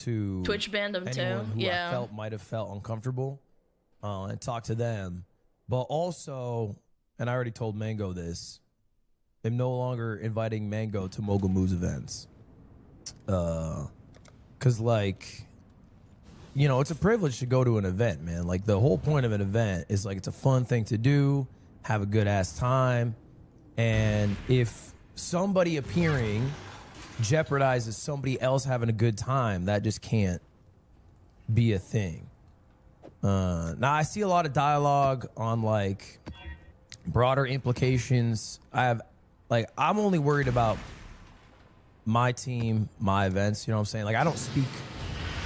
to Twitch banned him anyone too. who Yeah. I felt might have felt uncomfortable, and talk to them. But also, and I already told Mango this, I'm no longer inviting Mango to Mogul Moves events. Cause like, you know, it's a privilege to go to an event, man. Like the whole point of an event is like, it's a fun thing to do, have a good ass time. And if somebody appearing jeopardizes somebody else having a good time, that just can't be a thing. Now I see a lot of dialogue on like broader implications. I'm only worried about my team, my events, you know what I'm saying? Like I don't speak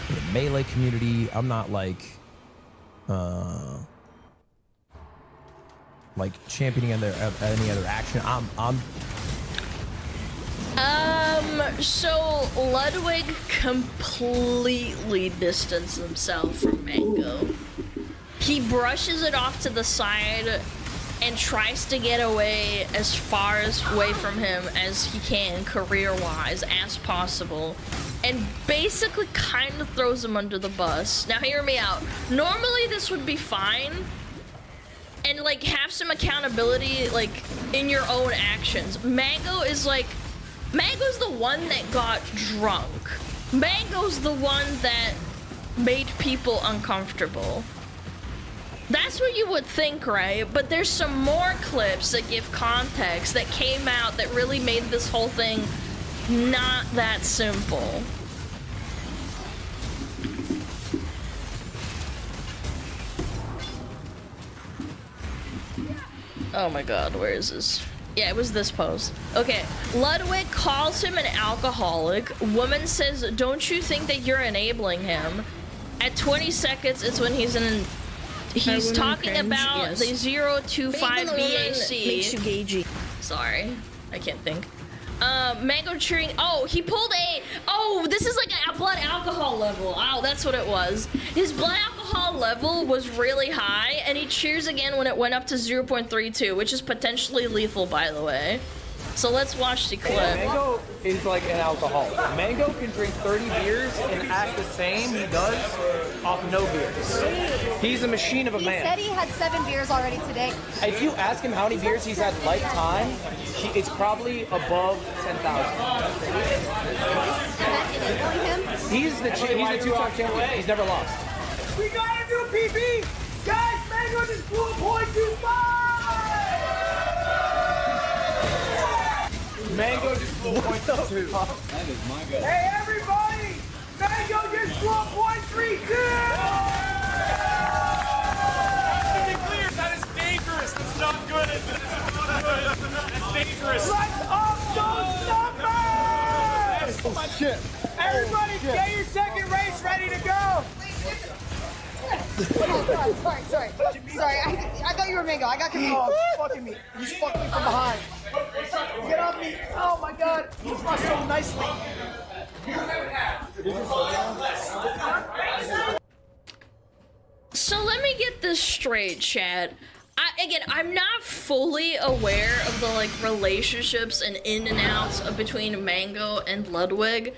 for the Melee community. I'm not like championing any other action. So Ludwig completely distanced himself from Mango. He brushes it off to the side and tries to get away as far away from him as he can, career-wise, as possible. And basically kind of throws him under the bus. Now hear me out. Normally this would be fine. And like have some accountability like in your own actions. Mango's the one that got drunk. Mango's the one that made people uncomfortable. That's what you would think, right? But there's some more clips that give context that came out that really made this whole thing not that simple. Oh my god, where is this? Yeah, it was this post. Okay, Ludwig calls him an alcoholic. Woman says, don't you think that you're enabling him? At 20 seconds, it's when he's talking cringe, about yes. the 025 BAC. Makes you gagey. Sorry, I can't think. Mango cheering. Oh, he pulled this is like a blood alcohol level. Oh, that's what it was. His blood alcohol level was really high, and he cheers again when it went up to 0.32, which is potentially lethal, by the way. So let's watch the clip. Mango is like an alcoholic. Mango can drink 30 beers and act the same he does off no beers. He's a machine of a man. He said he had 7 beers already today. If you ask him how many beers he's had lifetime, it's probably above 10,000. He's the two-time champion. He's never lost. We gotta do PB! Guys, Mango just blew a .25! Mango just blew a .2. That is my guy. Hey, everybody! Mango just blew a .32! To be clear, that is dangerous. That's not good. That's dangerous. Let's up those numbers! Oh, shit. Everybody, get your second race ready to go! Sorry. I thought you were Mango. I got confused. Oh, fucking me. You just fucked me from behind. Get off me. Oh my god. You fought so nicely. So let me get this straight, chat. I'm not fully aware of the like relationships and in and outs between Mango and Ludwig,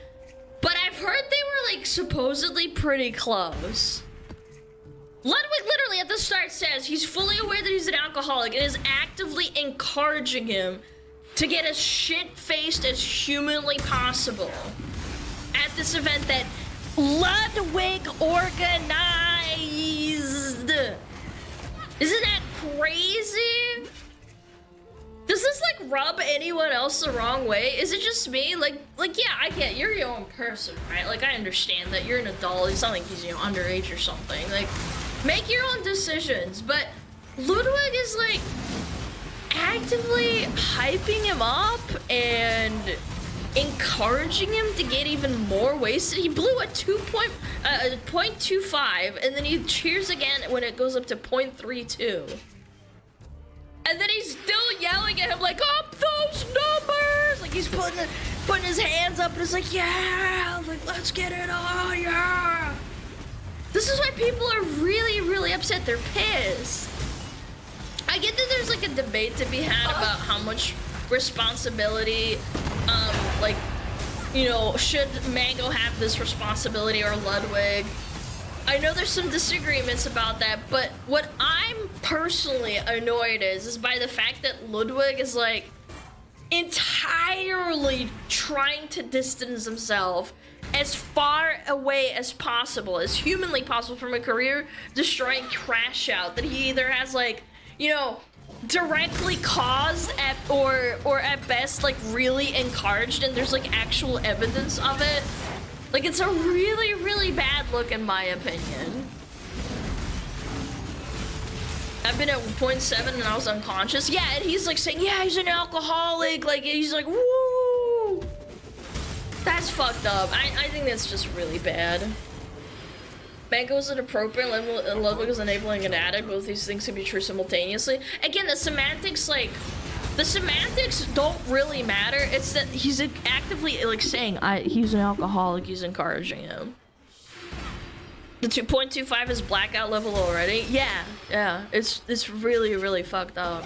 but I've heard they were like supposedly pretty close. Ludwig literally at the start says he's fully aware that he's an alcoholic and is actively encouraging him to get as shit-faced as humanly possible at this event that Ludwig organized. Isn't that crazy? Does this like rub anyone else the wrong way? Is it just me? Like yeah, I get you're your own person, right? Like I understand that you're an adult. It's not like he's underage or something. Like make your own decisions. But Ludwig is like actively hyping him up and encouraging him to get even more wasted. He blew a 0.25 and then he cheers again when it goes up to 0.32. And then he's still yelling at him like, up those numbers! Like he's putting his hands up and it's like, yeah, like let's get it on, yeah. This is why people are really, really upset. They're pissed. I get that there's like a debate to be had about how much responsibility, like, you know, should Mango have this responsibility or Ludwig? I know there's some disagreements about that, but what I'm personally annoyed is by the fact that Ludwig is like entirely trying to distance himself as far away as possible, as humanly possible from a career-destroying crash out that he either has like, you know, directly caused at or at best like really encouraged, and there's like actual evidence of it. Like, it's a really, really bad look in my opinion. I've been at 0.7 and I was unconscious. Yeah, and he's like saying, yeah, he's an alcoholic. Like, he's like, woo. That's fucked up. I think that's just really bad. Mango is inappropriate, and Ludwig is enabling an addict. Both these things can be true simultaneously. Again, the semantics, like, the semantics don't really matter. It's that he's actively, like, saying, he's an alcoholic, he's encouraging him. The 2.25 is blackout level already? Yeah, it's really, really fucked up.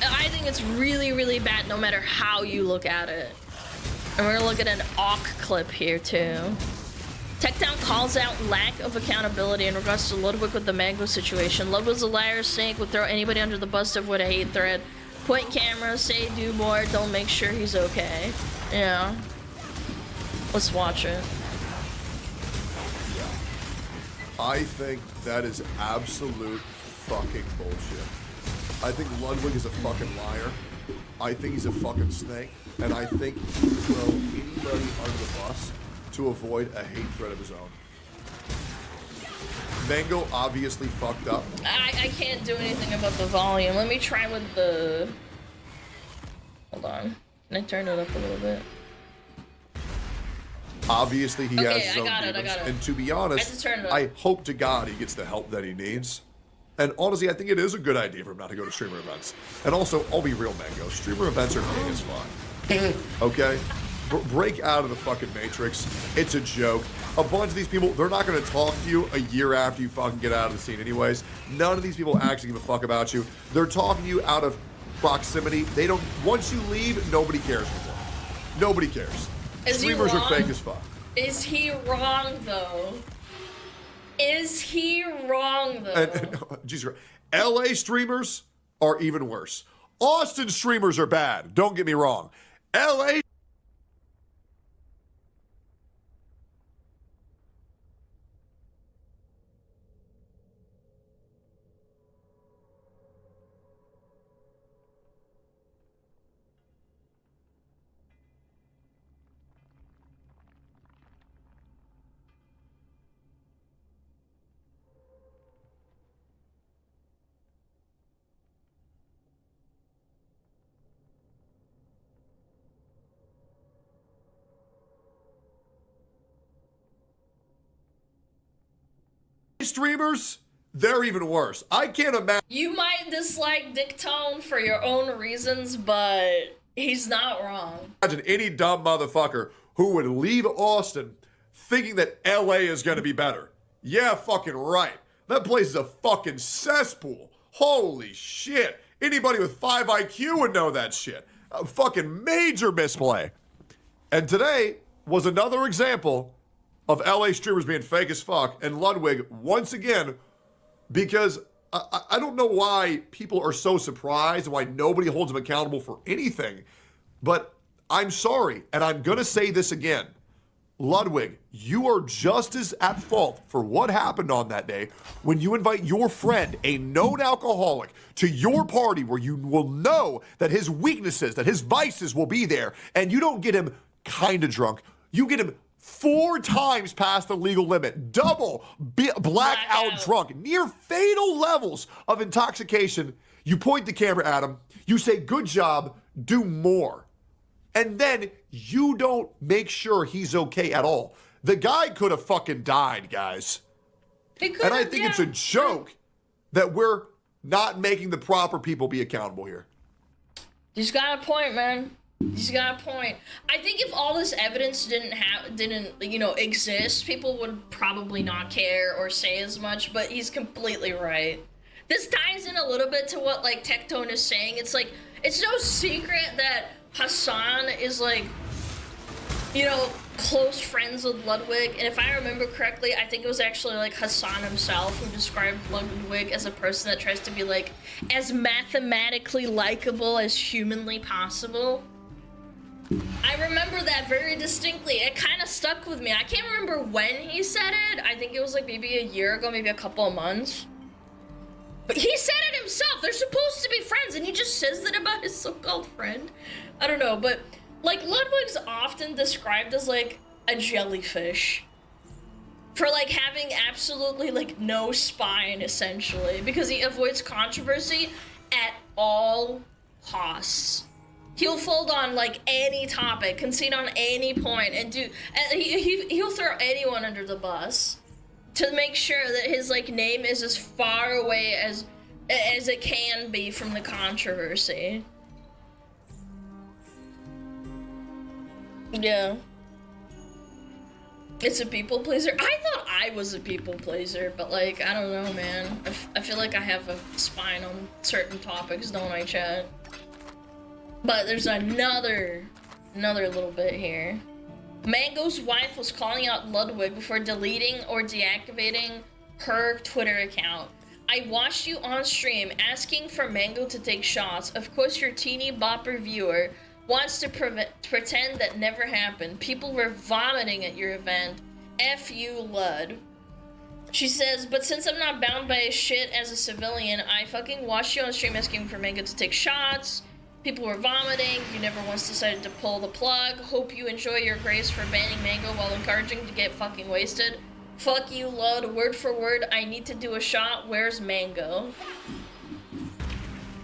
I think it's really, really bad no matter how you look at it. And we're gonna look at an awk clip here too. Techdown calls out lack of accountability in regards to Ludwig with the Mango situation. Ludwig's a liar, snake, would throw anybody under the bus to avoid a hate thread. Point camera, say do more, don't make sure he's okay. Yeah. Let's watch it. I think that is absolute fucking bullshit. I think Ludwig is a fucking liar. I think he's a fucking snake. And I think he would throw anybody under the bus to avoid a hate threat of his own. Mango obviously fucked up. I can't do anything about the volume. Let me try with the... Hold on. Can I turn it up a little bit? Obviously, he has his own demons. I got it. And to be honest, turn it up. I hope to God he gets the help that he needs. And honestly, I think it is a good idea for him not to go to streamer events. And also, I'll be real, Mango. Streamer events are king as fuck. Okay? Break out of the fucking matrix. It's a joke. A bunch of these people, they're not going to talk to you a year after you fucking get out of the scene anyways. None of these people actually give a fuck about you. They're talking to you out of proximity. They don't, once you leave, nobody cares anymore. Nobody cares. Streamers are fake as fuck. Is he wrong, though? Is he wrong, though? Jesus Christ. LA streamers are even worse. Austin streamers are bad. Don't get me wrong. LA streamers, they're even worse. I can't imagine. You might dislike Dick Tone for your own reasons, but he's not wrong. Imagine any dumb motherfucker who would leave Austin thinking that LA is going to be better. Yeah, fucking right. That place is a fucking cesspool. Holy shit. Anybody with 5 IQ would know that shit. A fucking major misplay. And today was another example of LA streamers being fake as fuck, and Ludwig, once again, because I don't know why people are so surprised and why nobody holds him accountable for anything, but I'm sorry, and I'm gonna say this again. Ludwig, you are just as at fault for what happened on that day when you invite your friend, a known alcoholic, to your party where you will know that his weaknesses, that his vices will be there, and you don't get him kinda drunk, you get him 4 times past the legal limit, double blackout drunk, near fatal levels of intoxication. You point the camera at him, you say, good job, do more. And then you don't make sure he's okay at all. The guy could have fucking died, guys. And I think it's a joke that we're not making the proper people be accountable here. He's got a point, man. He's got a point. I think if all this evidence didn't exist, people would probably not care or say as much, but he's completely right. This ties in a little bit to what, like, Tectone is saying. It's like, it's no secret that Hassan is, like, you know, close friends with Ludwig, and if I remember correctly, I think it was actually like Hassan himself who described Ludwig as a person that tries to be like as mathematically likable as humanly possible. I remember that very distinctly. It kind of stuck with me. I can't remember when he said it. I think it was like maybe a year ago, maybe a couple of months. But he said it himself. They're supposed to be friends, and he just says that about his so-called friend. I don't know, but like Ludwig's often described as like a jellyfish for like having absolutely like no spine, essentially, because he avoids controversy at all costs. He'll fold on like any topic, concede on any point, and he'll throw anyone under the bus to make sure that his like name is as far away as it can be from the controversy. Yeah. It's a people pleaser. I thought I was a people pleaser, but like, I don't know, man. I feel like I have a spine on certain topics, don't I, chat? But there's another little bit here. Mango's wife was calling out Ludwig before deleting or deactivating her Twitter account. I watched you on stream asking for Mango to take shots. Of course, your teeny bopper viewer wants to pretend that never happened. People were vomiting at your event. F you, Lud. She says, but since I'm not bound by a shit as a civilian, I fucking watched you on stream asking for Mango to take shots. People were vomiting. You never once decided to pull the plug. Hope you enjoy your grace for banning Mango while encouraging to get fucking wasted. Fuck you, Lud. Word for word, I need to do a shot. Where's Mango?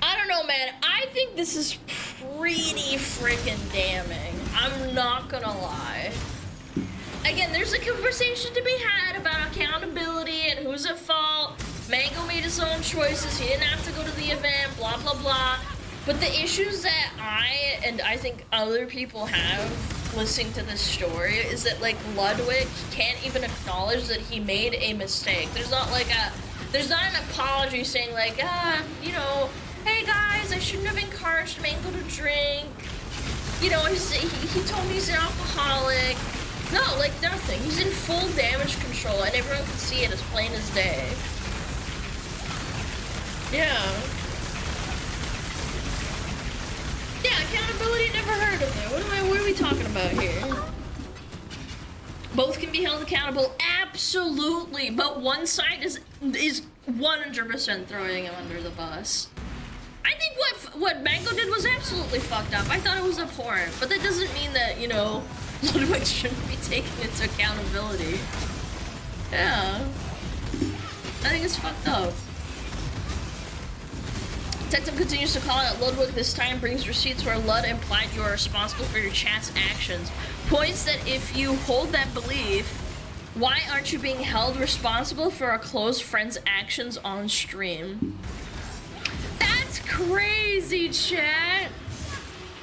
I don't know, man. I think this is pretty freaking damning. I'm not gonna lie. Again, there's a conversation to be had about accountability and who's at fault. Mango made his own choices. He didn't have to go to the event, blah, blah, blah. But the issues that I think other people have listening to this story is that like Ludwig can't even acknowledge that he made a mistake. There's not an apology saying like, you know, hey guys, I shouldn't have encouraged Mango to drink. You know, he told me he's an alcoholic. No, like nothing. He's in full damage control and everyone can see it as plain as day. Yeah. Yeah, accountability never heard of it. What are we talking about here? Both can be held accountable, absolutely, but one side is 100% throwing him under the bus. I think what Mango did was absolutely fucked up. I thought it was abhorrent, but that doesn't mean that, you know, Ludwig shouldn't be taking its accountability. Yeah. I think it's fucked up. Detective continues to call out Ludwig. This time brings receipts where Lud implied you are responsible for your chat's actions. Points that if you hold that belief, why aren't you being held responsible for a close friend's actions on stream? That's crazy, chat.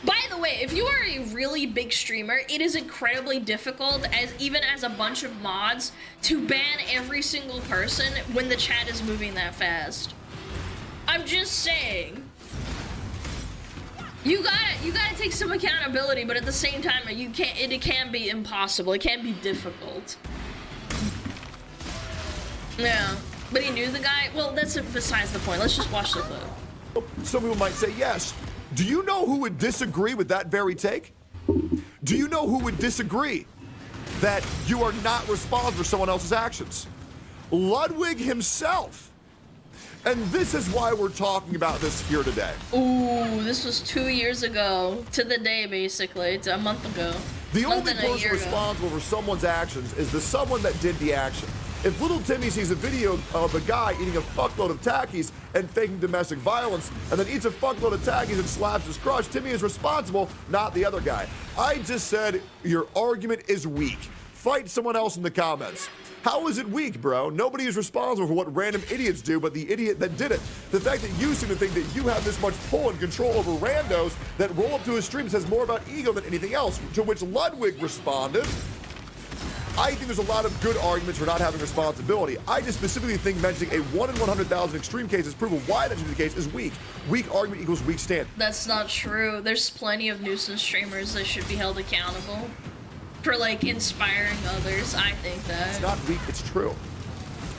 By the way, if you are a really big streamer, it is incredibly difficult, even as a bunch of mods, to ban every single person when the chat is moving that fast. I'm just saying. You gotta take some accountability, but at the same time, it can be impossible. It can be difficult. Yeah, but he knew the guy. Well, that's besides the point. Let's just watch the clip. Some people might say yes. Do you know who would disagree with that very take? Do you know who would disagree that you are not responsible for someone else's actions? Ludwig himself. And this is why we're talking about this here today. Ooh, this was 2 years ago, to the day, basically. It's a month ago. The only person responsible for someone's actions is the someone that did the action. If little Timmy sees a video of a guy eating a fuckload of Takis and faking domestic violence, and then eats a fuckload of Takis and slaps his crush, Timmy is responsible, not the other guy. I just said your argument is weak. Fight someone else in the comments. How is it weak, bro? Nobody is responsible for what random idiots do but the idiot that did it. The fact that you seem to think that you have this much pull and control over randos that roll up to his stream says more about ego than anything else, to which Ludwig responded, I think there's a lot of good arguments for not having responsibility. I just specifically think mentioning a 1 in 100,000 extreme cases proof of why that should be the case is weak. Weak argument equals weak stand. That's not true. There's plenty of nuisance streamers that should be held accountable. for like inspiring others. I think that. It's not weak, it's true.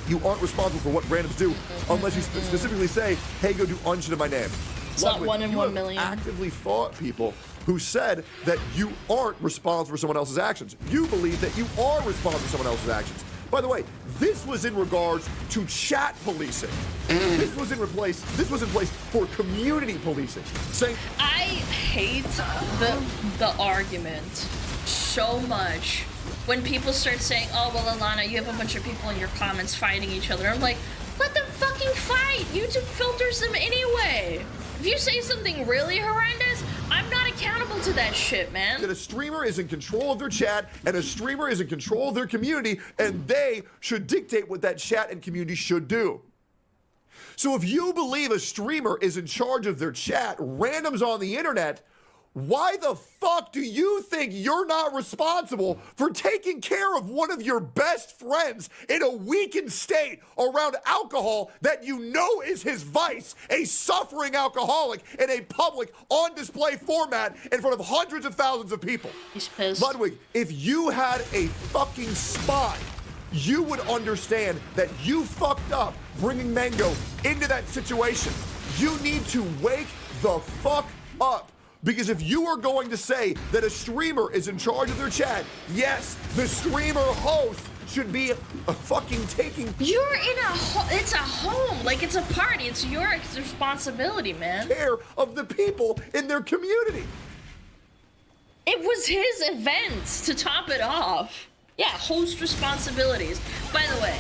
You aren't responsible for what randoms do unless you specifically say, hey, go do unshit in my name. It's not 1 in 1 million. Actively fought people who said that you aren't responsible for someone else's actions. You believe that you are responsible for someone else's actions. By the way, this was in regards to chat policing. This was in place for community policing. Saying, I hate the argument so much when people start saying, oh, well, Alana, you have a bunch of people in your comments fighting each other. I'm like, let them fucking fight. YouTube filters them anyway. If you say something really horrendous, I'm not accountable to that shit, man. that a streamer is in control of their chat and a streamer is in control of their community, and they should dictate what that chat and community should do. So if you believe a streamer is in charge of their chat, randoms on the internet, why the fuck do you think you're not responsible for taking care of one of your best friends in a weakened state around alcohol that you know is his vice, a suffering alcoholic in a public, on display format in front of hundreds of thousands of people? He's pissed. Ludwig, if you had a fucking spine, you would understand that you fucked up bringing Mango into that situation. You need to wake the fuck up. Because if you are going to say that a streamer is in charge of their chat, yes, the streamer host should be a fucking taking You're in it's a home, like it's a party. It's your responsibility, man. care of the people in their community. It was his event to top it off. Yeah, host responsibilities. By the way,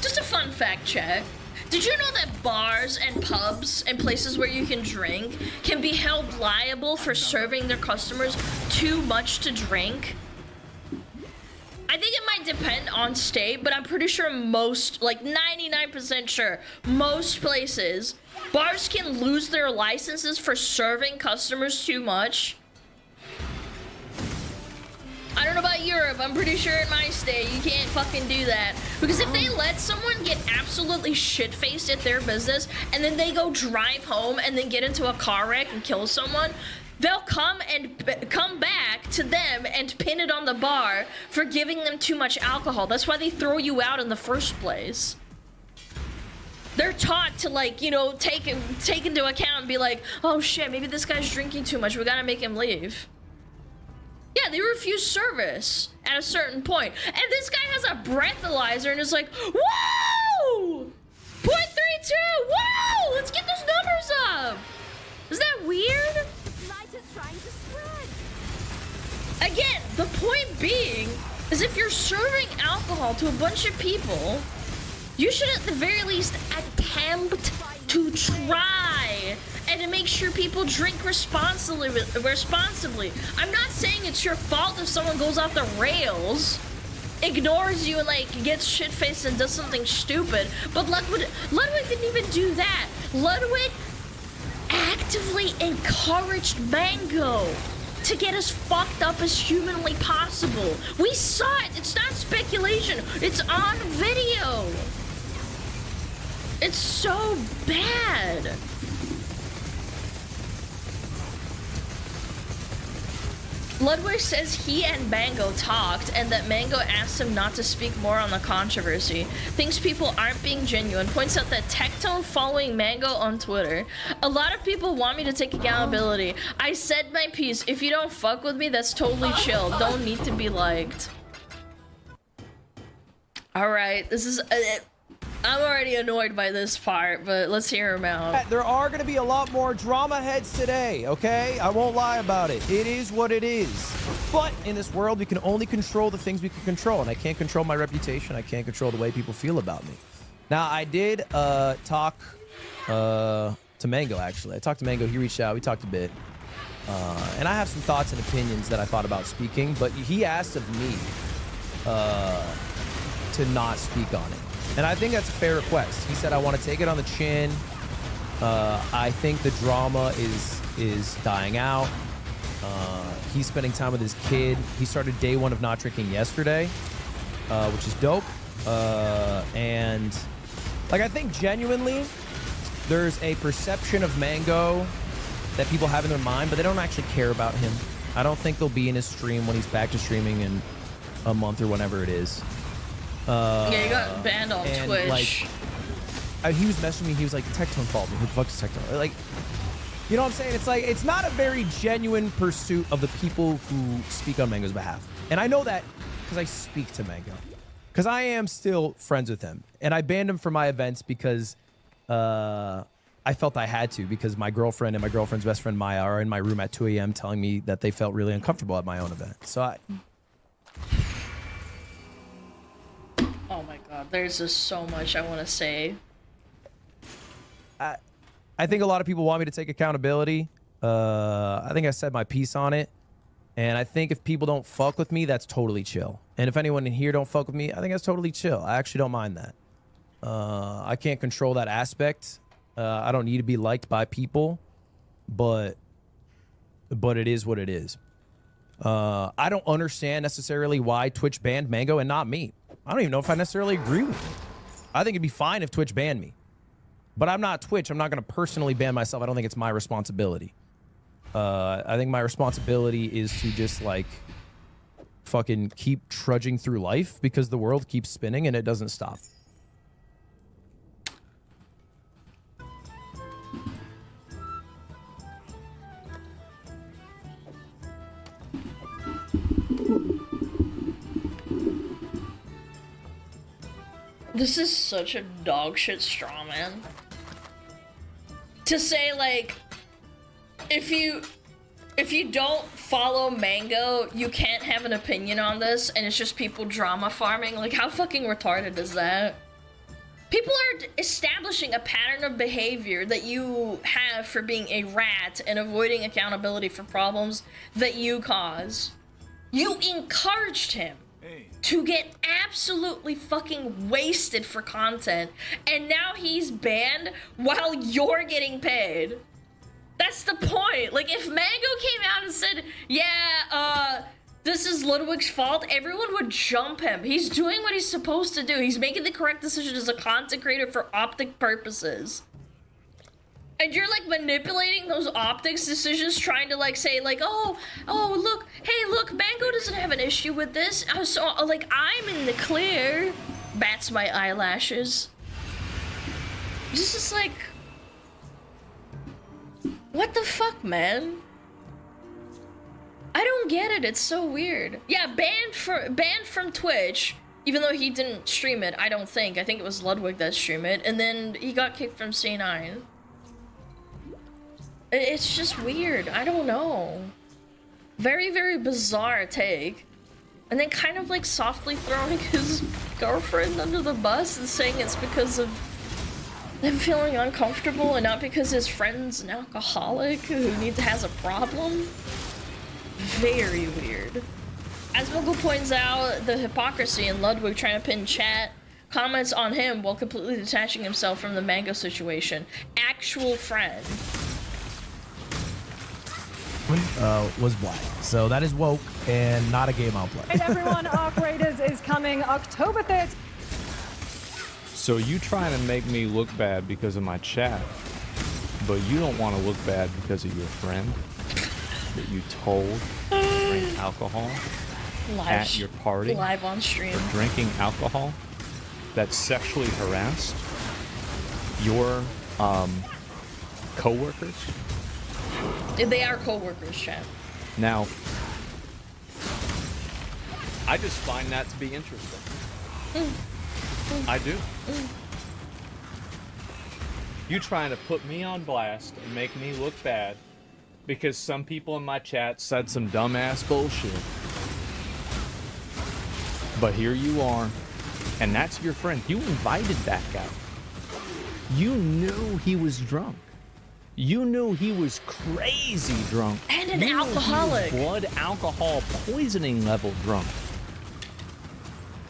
just a fun fact check. Did you know that bars and pubs and places where you can drink can be held liable for serving their customers too much to drink? I think it might depend on state, but I'm pretty sure most, like 99% sure, most places, bars can lose their licenses for serving customers too much. I don't know about Europe, I'm pretty sure in my state you can't fucking do that. Because if they let someone get absolutely shit-faced at their business and then they go drive home and then get into a car wreck and kill someone, they'll come back to them and pin it on the bar for giving them too much alcohol. That's why they throw you out in the first place. They're taught to, like, you know, take into account and be like, oh shit, maybe this guy's drinking too much, we gotta make him leave. Yeah, they refuse service at a certain point. And this guy has a breathalyzer and is like, whoa! 0.32! Whoa! Let's get those numbers up! Is that weird? Light is trying to spread. Again, the point being is if you're serving alcohol to a bunch of people, you should at the very least attempt to try and to make sure people drink responsibly. I'm not saying it's your fault if someone goes off the rails, ignores you, and like gets shit-faced and does something stupid. But Ludwig didn't even do that. Ludwig actively encouraged Mango to get as fucked up as humanly possible. We saw it. It's not speculation. It's on video. It's so bad. Ludwig says he and Mango talked and that Mango asked him not to speak more on the controversy. Thinks people aren't being genuine. Points out that Tectone following Mango on Twitter. A lot of people want me to take accountability. I said my piece. If you don't fuck with me, that's totally chill. Don't need to be liked. Alright, this is... I'm already annoyed by this part, but let's hear him out. There are going to be a lot more drama heads today, okay? I won't lie about it. It is what it is. But in this world, we can only control the things we can control, and I can't control my reputation. I can't control the way people feel about me. Now, I did talk to Mango, actually. I talked to Mango. He reached out. We talked a bit. And I have some thoughts and opinions that I thought about speaking, but he asked of me to not speak on it. And I think that's a fair request. He said, I want to take it on the chin. I think the drama is dying out. He's spending time with his kid. He started day one of not drinking yesterday, which is dope. And like, I think genuinely there's a perception of Mango that people have in their mind, but they don't actually care about him. I don't think they'll be in his stream when he's back to streaming and a month or whenever it is. Yeah, you got banned on and Twitch. like, he was messaging me. He was like, Tectone followed me. Who the fuck is Tectone? Like, you know what I'm saying? It's like, it's not a very genuine pursuit of the people who speak on Mango's behalf. And I know that because I speak to Mango. Because I am still friends with him. And I banned him from my events because I felt I had to. Because my girlfriend and my girlfriend's best friend, Maya, are in my room at 2 a.m. telling me that they felt really uncomfortable at my own event. So Oh my god, there's just so much I want to say. I think a lot of people want me to take accountability. I think I said my piece on it. And I think if people don't fuck with me, that's totally chill. And if anyone in here don't fuck with me, I think that's totally chill. I actually don't mind that. I can't control that aspect. I don't need to be liked by people, but it is what it is. I don't understand necessarily why Twitch banned Mango and not me. I don't even know if I necessarily agree with it. I think it'd be fine if Twitch banned me. But I'm not Twitch. I'm not going to personally ban myself. I don't think it's my responsibility. I think my responsibility is to just, like, fucking keep trudging through life because the world keeps spinning and it doesn't stop. This is such a dog shit straw man. To say, like, if you don't follow Mango, you can't have an opinion on this, and it's just people drama farming. Like, how fucking retarded is that? People are establishing a pattern of behavior that you have for being a rat and avoiding accountability for problems that you cause. You encouraged him to get absolutely fucking wasted for content, and now he's banned while you're getting paid. That's the point. Like, if Mango came out and said, yeah, this is Ludwig's fault, everyone would jump him. He's doing what he's supposed to do. He's making the correct decision as a content creator for optic purposes. And you're, like, manipulating those optics decisions, trying to, like, say, like, oh, look, hey, look, Mango doesn't have an issue with this. So, like, I'm in the clear. Bats my eyelashes. This is like... What the fuck, man? I don't get it. It's so weird. Yeah, banned from Twitch, even though he didn't stream it. I don't think. I think it was Ludwig that streamed it, and then he got kicked from C9. It's just weird. I don't know. Very, very bizarre take. And then kind of like softly throwing his girlfriend under the bus and saying it's because of them feeling uncomfortable and not because his friend's an alcoholic who has a problem. Very weird. As Mogul points out, the hypocrisy in Ludwig trying to pin chat comments on him while completely detaching himself from the Mango situation. Actual friend. Was black. So that is woke and not a game I'll play. Hey everyone, Arc Raiders is coming October 3rd. So you trying to make me look bad because of my chat, but you don't want to look bad because of your friend that you told to drink alcohol at your party, live on stream, for drinking alcohol that sexually harassed your co-workers? They are co-workers, chat. Now, I just find that to be interesting. I do. You trying to put me on blast and make me look bad because some people in my chat said some dumbass bullshit. But here you are, and that's your friend. You invited that guy. You knew he was drunk. You knew he was crazy drunk. And an alcoholic. Blood alcohol poisoning level drunk.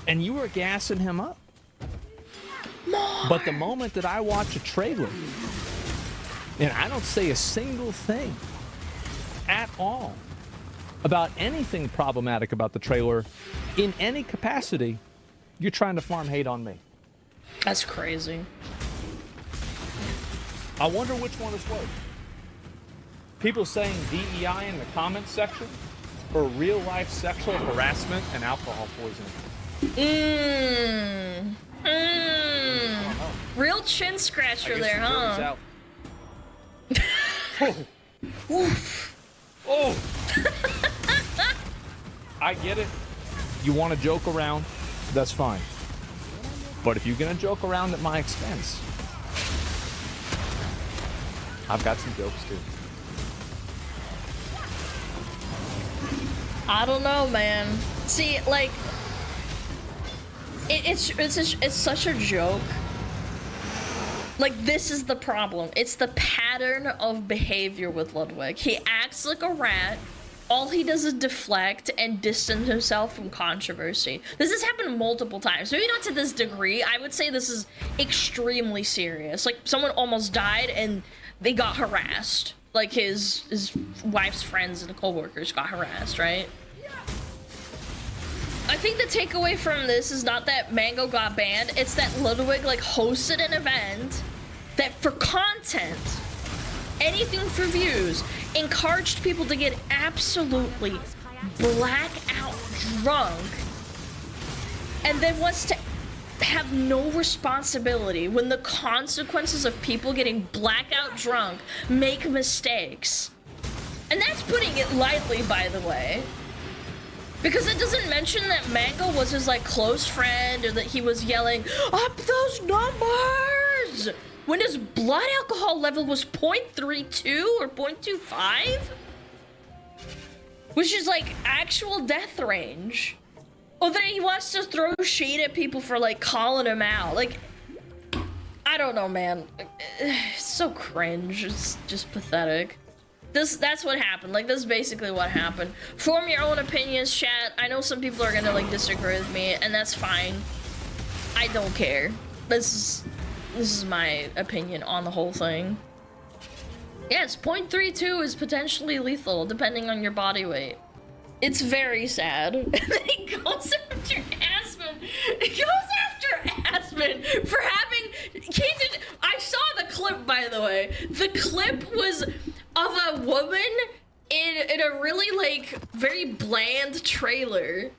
And you were gassing him up. More. But the moment that I watch a trailer, and I don't say a single thing at all about anything problematic about the trailer in any capacity, you're trying to farm hate on me. That's crazy. I wonder which one is worse. People saying DEI in the comments section, for real-life sexual harassment and alcohol poisoning. Real chin scratcher I guess there, the jury's huh? out. Oh. I get it. You want to joke around, that's fine. But if you're gonna joke around at my expense, I've got some jokes too. I don't know, man. See, like, it's such a joke. Like, this is the problem. It's the pattern of behavior with Ludwig. He acts like a rat. All he does is deflect and distance himself from controversy. This has happened multiple times. Maybe not to this degree. I would say this is extremely serious. Like, someone almost died and they got harassed. Like, his wife's friends and co-workers got harassed, right? I think the takeaway from this is not that Mango got banned. It's that Ludwig, like, hosted an event that for content, anything for views, encouraged people to get absolutely blackout drunk, and then wants to have no responsibility when the consequences of people getting blackout drunk make mistakes. And that's putting it lightly, by the way. Because it doesn't mention that Mango was his, like, close friend, or that he was yelling, "Up those numbers!" when his blood alcohol level was 0.32 or 0.25? Which is, like, actual death range. Oh, then he wants to throw shade at people for, like, calling him out. Like, I don't know, man. It's so cringe. It's just pathetic. That's what happened. Like, this is basically what happened. Form your own opinions, chat. I know some people are gonna, like, disagree with me, and that's fine. I don't care. This is my opinion on the whole thing. Yes, 0.32 is potentially lethal, depending on your body weight. It's very sad. And then he goes after Aspen. He goes after Aspen for having... I saw the clip, by the way. The clip was of a woman in a really, like, very bland trailer.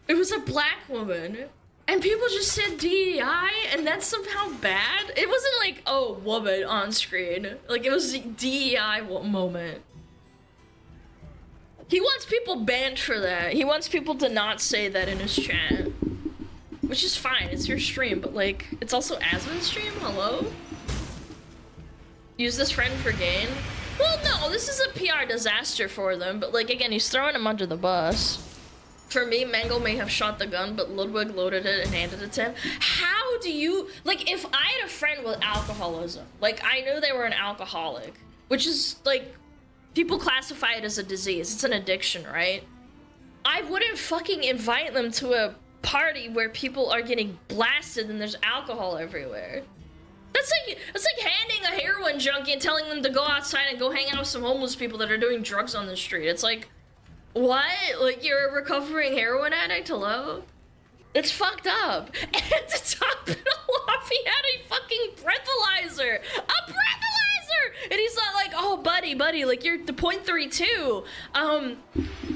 It was a black woman. And people just said DEI, and that's somehow bad. It wasn't like, oh, woman on screen. Like, it was a DEI moment. He wants people banned for that. He wants people to not say that in his chat. Which is fine, it's your stream, but, like, it's also Asmon's stream, hello? Use this friend for gain? Well, no, this is a PR disaster for them, but, like, again, he's throwing him under the bus. For me, Mango may have shot the gun, but Ludwig loaded it and handed it to him. How do you... Like, if I had a friend with alcoholism, like, I knew they were an alcoholic, which is, like, people classify it as a disease. It's an addiction, right? I wouldn't fucking invite them to a party where people are getting blasted and there's alcohol everywhere. That's like handing a heroin junkie and telling them to go outside and go hang out with some homeless people that are doing drugs on the street. It's like... What? Like, you're a recovering heroin addict? Hello? It's fucked up. And to top it all off, he had a fucking breathalyzer! A breathalyzer! And he's not like, oh, buddy, like, you're the 0.32.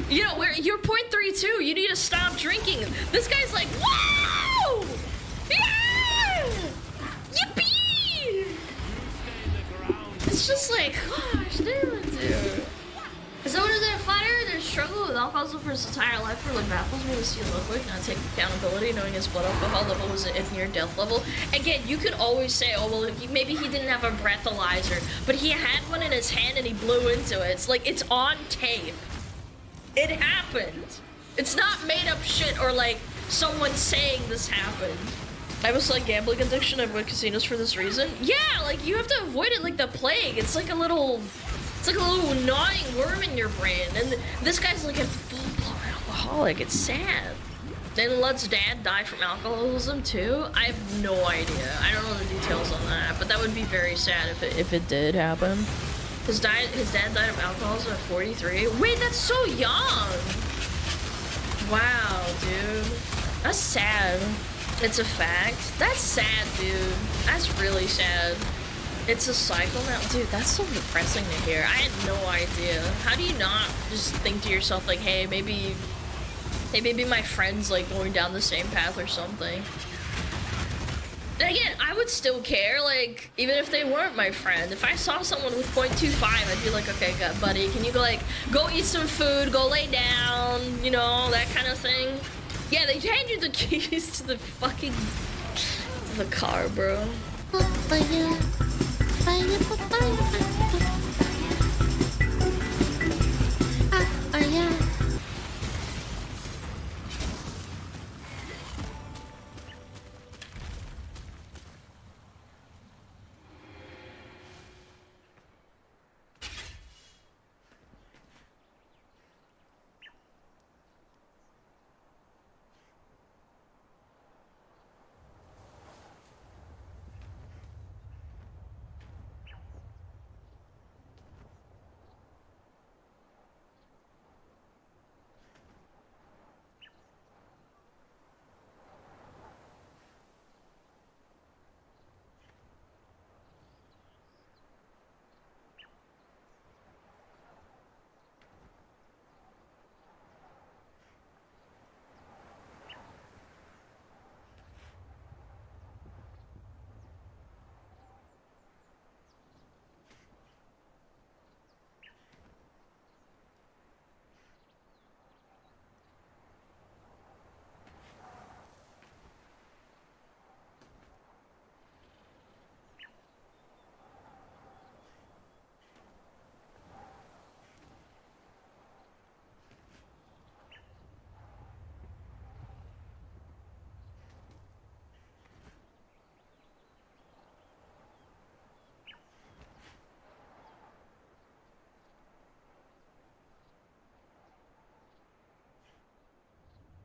You know, you're 0.32. You need to stop drinking. This guy's like, whoa! Yeah! Yippee! It's just like, gosh, damn it, dude. Is that what is it, fighter? Their struggle with alcoholism for his entire life really baffles me to see Ludwig not take accountability, knowing his blood alcohol level was at near death level. Again, you could always say, oh, well, maybe he didn't have a breathalyzer, but he had one in his hand and he blew into it. It's like, it's on tape. It happened. It's not made up shit or like someone saying this happened. I was like, gambling addiction, I avoid casinos for this reason. Yeah, like, you have to avoid it like the plague. It's like a little gnawing worm in your brain. And this guy's like a full-blown alcoholic. It's sad. Then Lud's dad died from alcoholism too? I have no idea. I don't know the details on that, but that would be very sad if it did happen. His dad died of alcoholism at 43. Wait, that's so young! Wow, dude. That's sad. It's a fact. That's sad, dude. That's really sad. It's a cycle now? Dude, that's so depressing to hear. I had no idea. How do you not just think to yourself, like, hey, maybe my friend's, like, going down the same path or something? Then again, I would still care, like, even if they weren't my friend. If I saw someone with 0.25, I'd be like, okay, good, buddy, can you, like, go eat some food, go lay down, you know, that kind of thing. Yeah, they hand you the keys to the fucking, to the car, bro.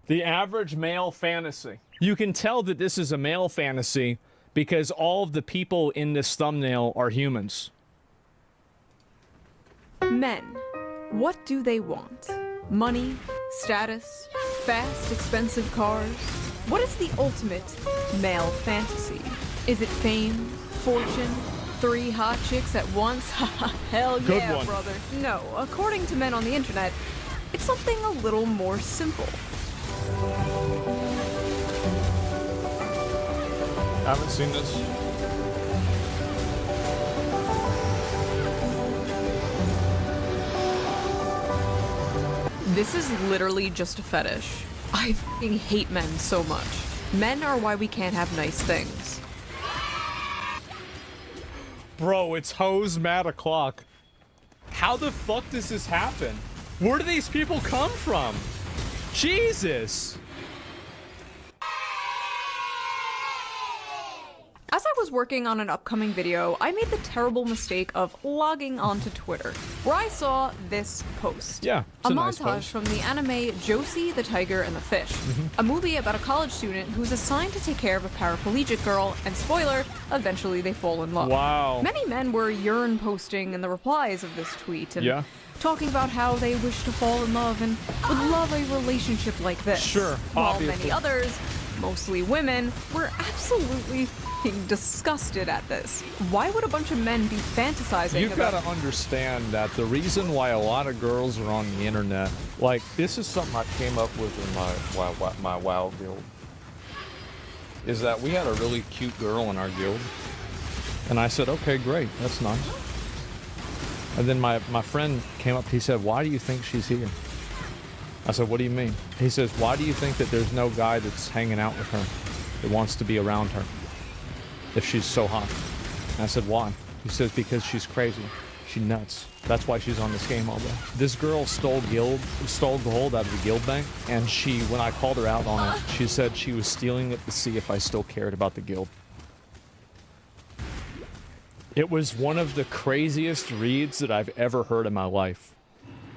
The average male fantasy. You can tell that this is a male fantasy because all of the people in this thumbnail are humans. Men. What do they want? Money? Status? Fast, expensive cars? What is the ultimate male fantasy? Is it fame? Fortune? 3 hot chicks at once? Hell Good yeah, one. brother. No, according to men on the internet, it's something a little more simple. Haven't seen this. This is literally just a fetish. I fucking hate men so much. Men are why we can't have nice things. Bro, it's Hose Mad O'Clock. How the fuck does this happen? Where do these people come from? Jesus! As I was working on an upcoming video, I made the terrible mistake of logging onto Twitter, where I saw this post. Yeah, a nice montage post. from the anime Josie, the Tiger, and the Fish, a movie about a college student who's assigned to take care of a paraplegic girl, and spoiler, eventually they fall in love. Wow. Many men were yearn posting in the replies of this tweet and Yeah. talking about how they wish to fall in love and would love a relationship like this. Sure, While obviously. many others, mostly women, were absolutely f***ing disgusted at this. Why would a bunch of men be fantasizing You've about... got to understand that the reason why a lot of girls are on the internet, like, this is something I came up with in my WoW guild, is that we had a really cute girl in our guild, and I said, okay, great, that's nice. And then my friend came up, he said, why do you think she's here? I said, what do you mean? He says, why do you think that there's no guy that's hanging out with her, that wants to be around her, if she's so hot? And I said, why? He says, because she's crazy. She's nuts. That's why she's on this game all day. This girl stole gold out of the guild bank, and when I called her out on it, she said she was stealing it to see if I still cared about the guild. It was one of the craziest reads that I've ever heard in my life.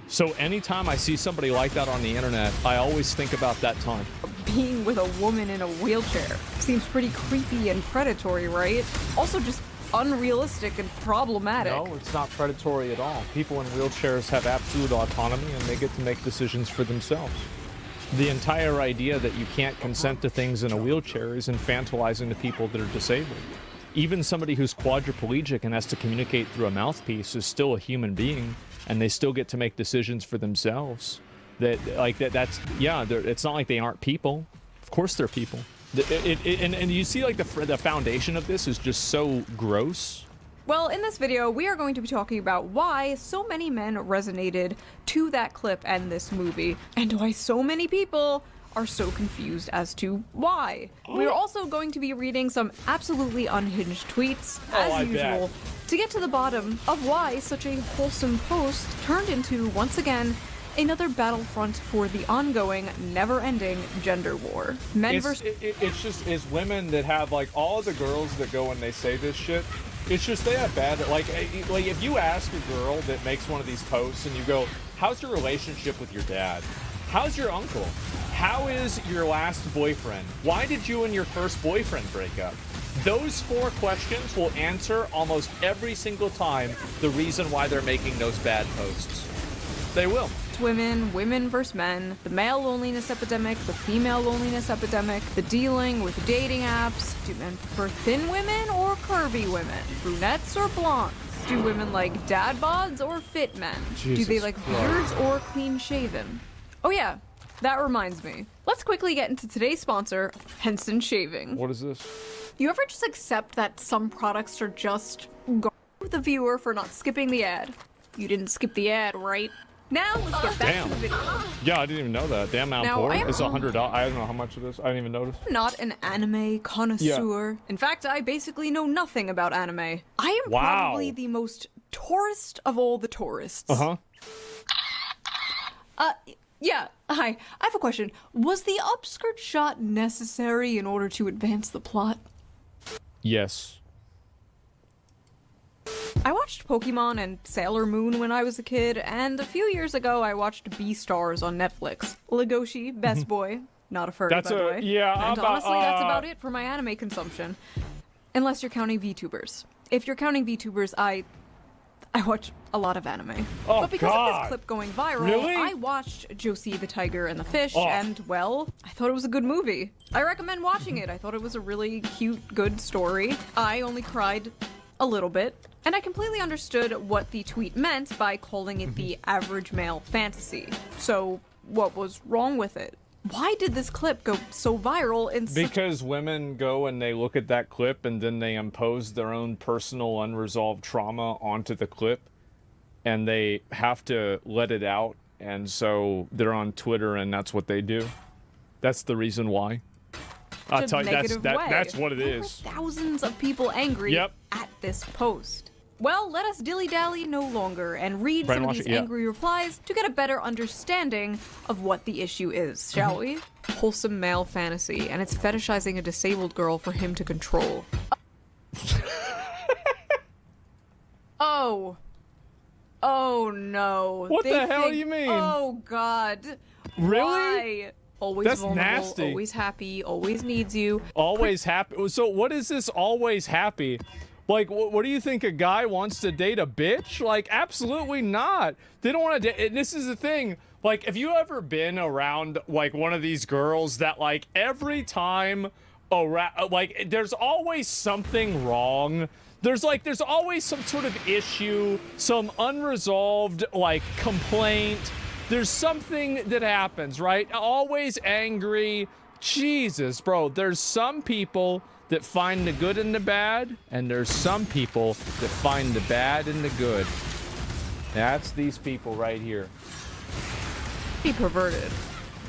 So anytime I see somebody like that on the internet, I always think about that time. Being with a woman in a wheelchair seems pretty creepy and predatory, right? Also just unrealistic and problematic. No, it's not predatory at all. People in wheelchairs have absolute autonomy and they get to make decisions for themselves. The entire idea that you can't consent to things in a wheelchair is infantilizing to people that are disabled. even somebody who's quadriplegic and has to communicate through a mouthpiece is still a human being, and they still get to make decisions for themselves. It's not like they aren't people. Of course they're people. And you see, like, the foundation of this is just so gross. Well, in this video, we are going to be talking about why so many men resonated to that clip and this movie, and why so many people are so confused as to why. We are also going to be reading some absolutely unhinged tweets, as usual, to get to the bottom of why such a wholesome post turned into, once again, another battlefront for the ongoing, never-ending gender war. It's women that have, like, all of the girls that go and they say this shit. It's just they have bad, like if you ask a girl that makes one of these posts and you go, how's your relationship with your dad? How's your uncle? How is your last boyfriend? Why did you and your first boyfriend break up? Those 4 questions will answer almost every single time the reason why they're making those bad posts. They will. Women versus men, the male loneliness epidemic, the female loneliness epidemic, the dealing with dating apps. Do men prefer thin women or curvy women? Brunettes or blondes? Do women like dad bods or fit men? Do they like beards or clean shaven? Oh yeah, that reminds me. Let's quickly get into today's sponsor, Henson Shaving. What is this? You ever just accept that some products are just with the viewer for not skipping the ad? You didn't skip the ad, right? Now let's get back to the video. Yeah, I didn't even know that. Damn, Mount Poor. It's $100. I don't know how much it is. I didn't even notice. I'm not an anime connoisseur. Yeah. In fact, I basically know nothing about anime. I am probably the most tourist of all the tourists. Yeah, hi. I have a question. Was the upskirt shot necessary in order to advance the plot? Yes. I watched Pokemon and Sailor Moon when I was a kid, and a few years ago I watched Beastars on Netflix. Legoshi, best boy. Not a furry, by the way. Yeah, and honestly, that's about it for my anime consumption. Unless you're counting VTubers. If you're counting VTubers, I watch a lot of anime. But because of this clip going viral, I watched Josie the Tiger and the Fish, and, well, I thought it was a good movie. I recommend watching it. I thought it was a really cute, good story. I only cried a little bit. And I completely understood what the tweet meant by calling it the average male fantasy. So, what was wrong with it? Why did this clip go so viral in Because women go and they look at that clip and then they impose their own personal unresolved trauma onto the clip. And they have to let it out. And so they're on Twitter and that's what they do. That's the reason why. I'll tell you, that's what it is. Thousands of people angry at this post. Well, let us dilly-dally no longer and read some of these angry replies to get a better understanding of what the issue is, shall we? Wholesome male fantasy, and it's fetishizing a disabled girl for him to control. Oh no. What the hell do you mean? Oh God. Really? Why? Always That's vulnerable, nasty. always happy, always needs you. Always happy. So what is this always happy? Like, what do you think, a guy wants to date a bitch? Like, absolutely not. They don't want to date. And this is the thing. Like, have you ever been around, like, one of these girls that, like, every time, like, there's always something wrong. There's always some sort of issue, some unresolved, like, complaint. There's something that happens, right? Always angry. Jesus, bro. There's some people that find the good in the bad, and there's some people that find the bad in the good. That's these people right here. Be perverted.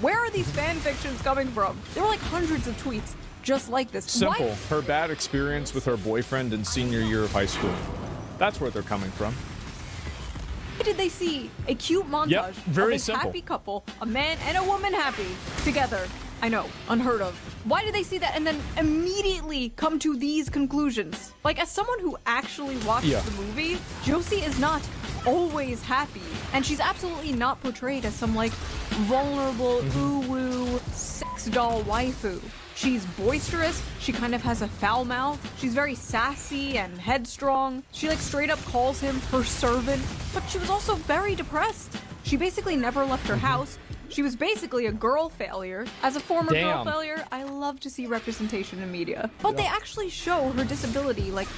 Where are these fan fictions coming from? There were like hundreds of tweets just like this. Simple. Why? Her bad experience with her boyfriend in senior year of high school. That's where they're coming from. Why did they see a cute montage of a happy couple, a man and a woman happy, together? I know, unheard of. Why did they see that and then immediately come to these conclusions? Like, as someone who actually watched the movie, Josie is not always happy, and she's absolutely not portrayed as some, like, vulnerable, ooh-woo, sex doll waifu. She's boisterous, she kind of has a foul mouth, she's very sassy and headstrong, she, like, straight up calls him her servant, but she was also very depressed. She basically never left her house. She was basically a girl failure. As a former girl Damn. failure, I love to see representation in media. But they actually show her disability, like,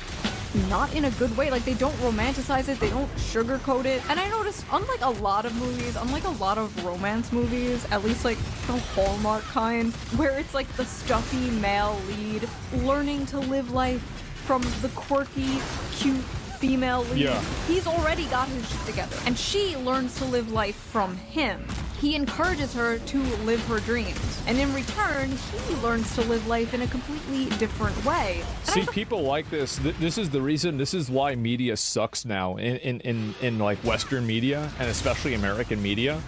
not in a good way. Like, they don't romanticize it, they don't sugarcoat it. And I noticed, unlike a lot of movies, unlike a lot of romance movies, at least like the Hallmark kind, where it's like the stuffy male lead learning to live life from the quirky, cute female lead. Yeah. He's already got his shit together. And she learns to live life from him. He encourages her to live her dreams. And in return, he learns to live life in a completely different way. See, people like this. This is the reason. This is why media sucks now in like Western media, and especially American media,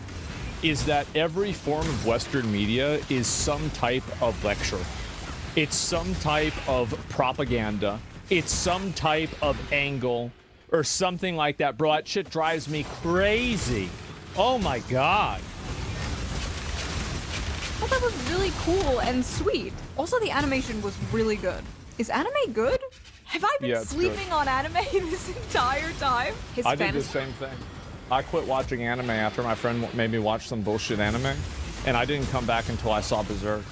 is that every form of Western media is some type of lecture. It's some type of propaganda. It's some type of angle or something like that. Bro, that shit drives me crazy. Oh my God. I thought that was really cool and sweet. Also, the animation was really good. Is anime good? Have I been sleeping on anime this entire time? I did the same thing. I quit watching anime after my friend made me watch some bullshit anime, and I didn't come back until I saw Berserk.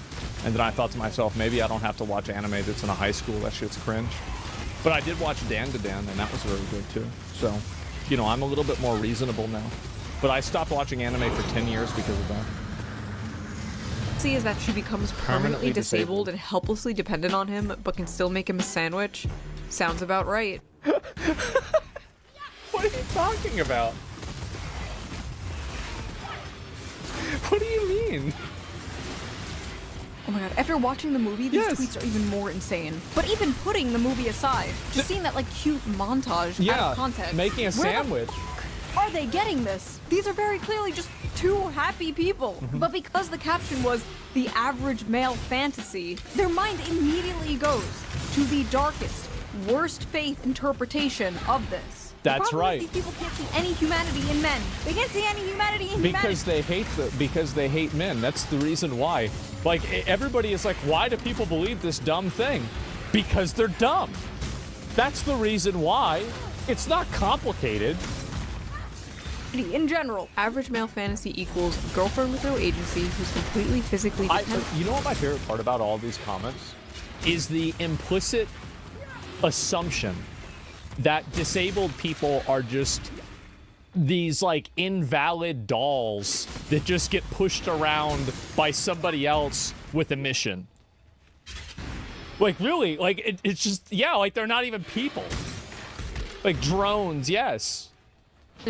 And then I thought to myself, maybe I don't have to watch anime that's in a high school. That shit's cringe. But I did watch Dan to Dan, and that was very good too. So, you know, I'm a little bit more reasonable now. But I stopped watching anime for 10 years because of that. See, is that she becomes permanently disabled and helplessly dependent on him, but can still make him a sandwich? Sounds about right. What are you talking about? What do you mean? Oh my god, after watching the movie, these tweets are even more insane. But even putting the movie aside, just seeing that like cute montage out of context. Making a sandwich. Are they getting this? These are very clearly just two happy people. But because the caption was the average male fantasy, their mind immediately goes to the darkest, worst faith interpretation of this. That's right. These people can't see any humanity in men. They can't see any humanity in because they hate men. That's the reason why. Like, everybody is like, why do people believe this dumb thing? Because they're dumb. That's the reason why. It's not complicated. In general, average male fantasy equals girlfriend with no agency who's completely physically dependent. You know what my favorite part about all these comments is? The implicit assumption that disabled people are just these like invalid dolls that just get pushed around by somebody else with a mission. Like, really, like it's just, yeah, like they're not even people. Like drones, yes.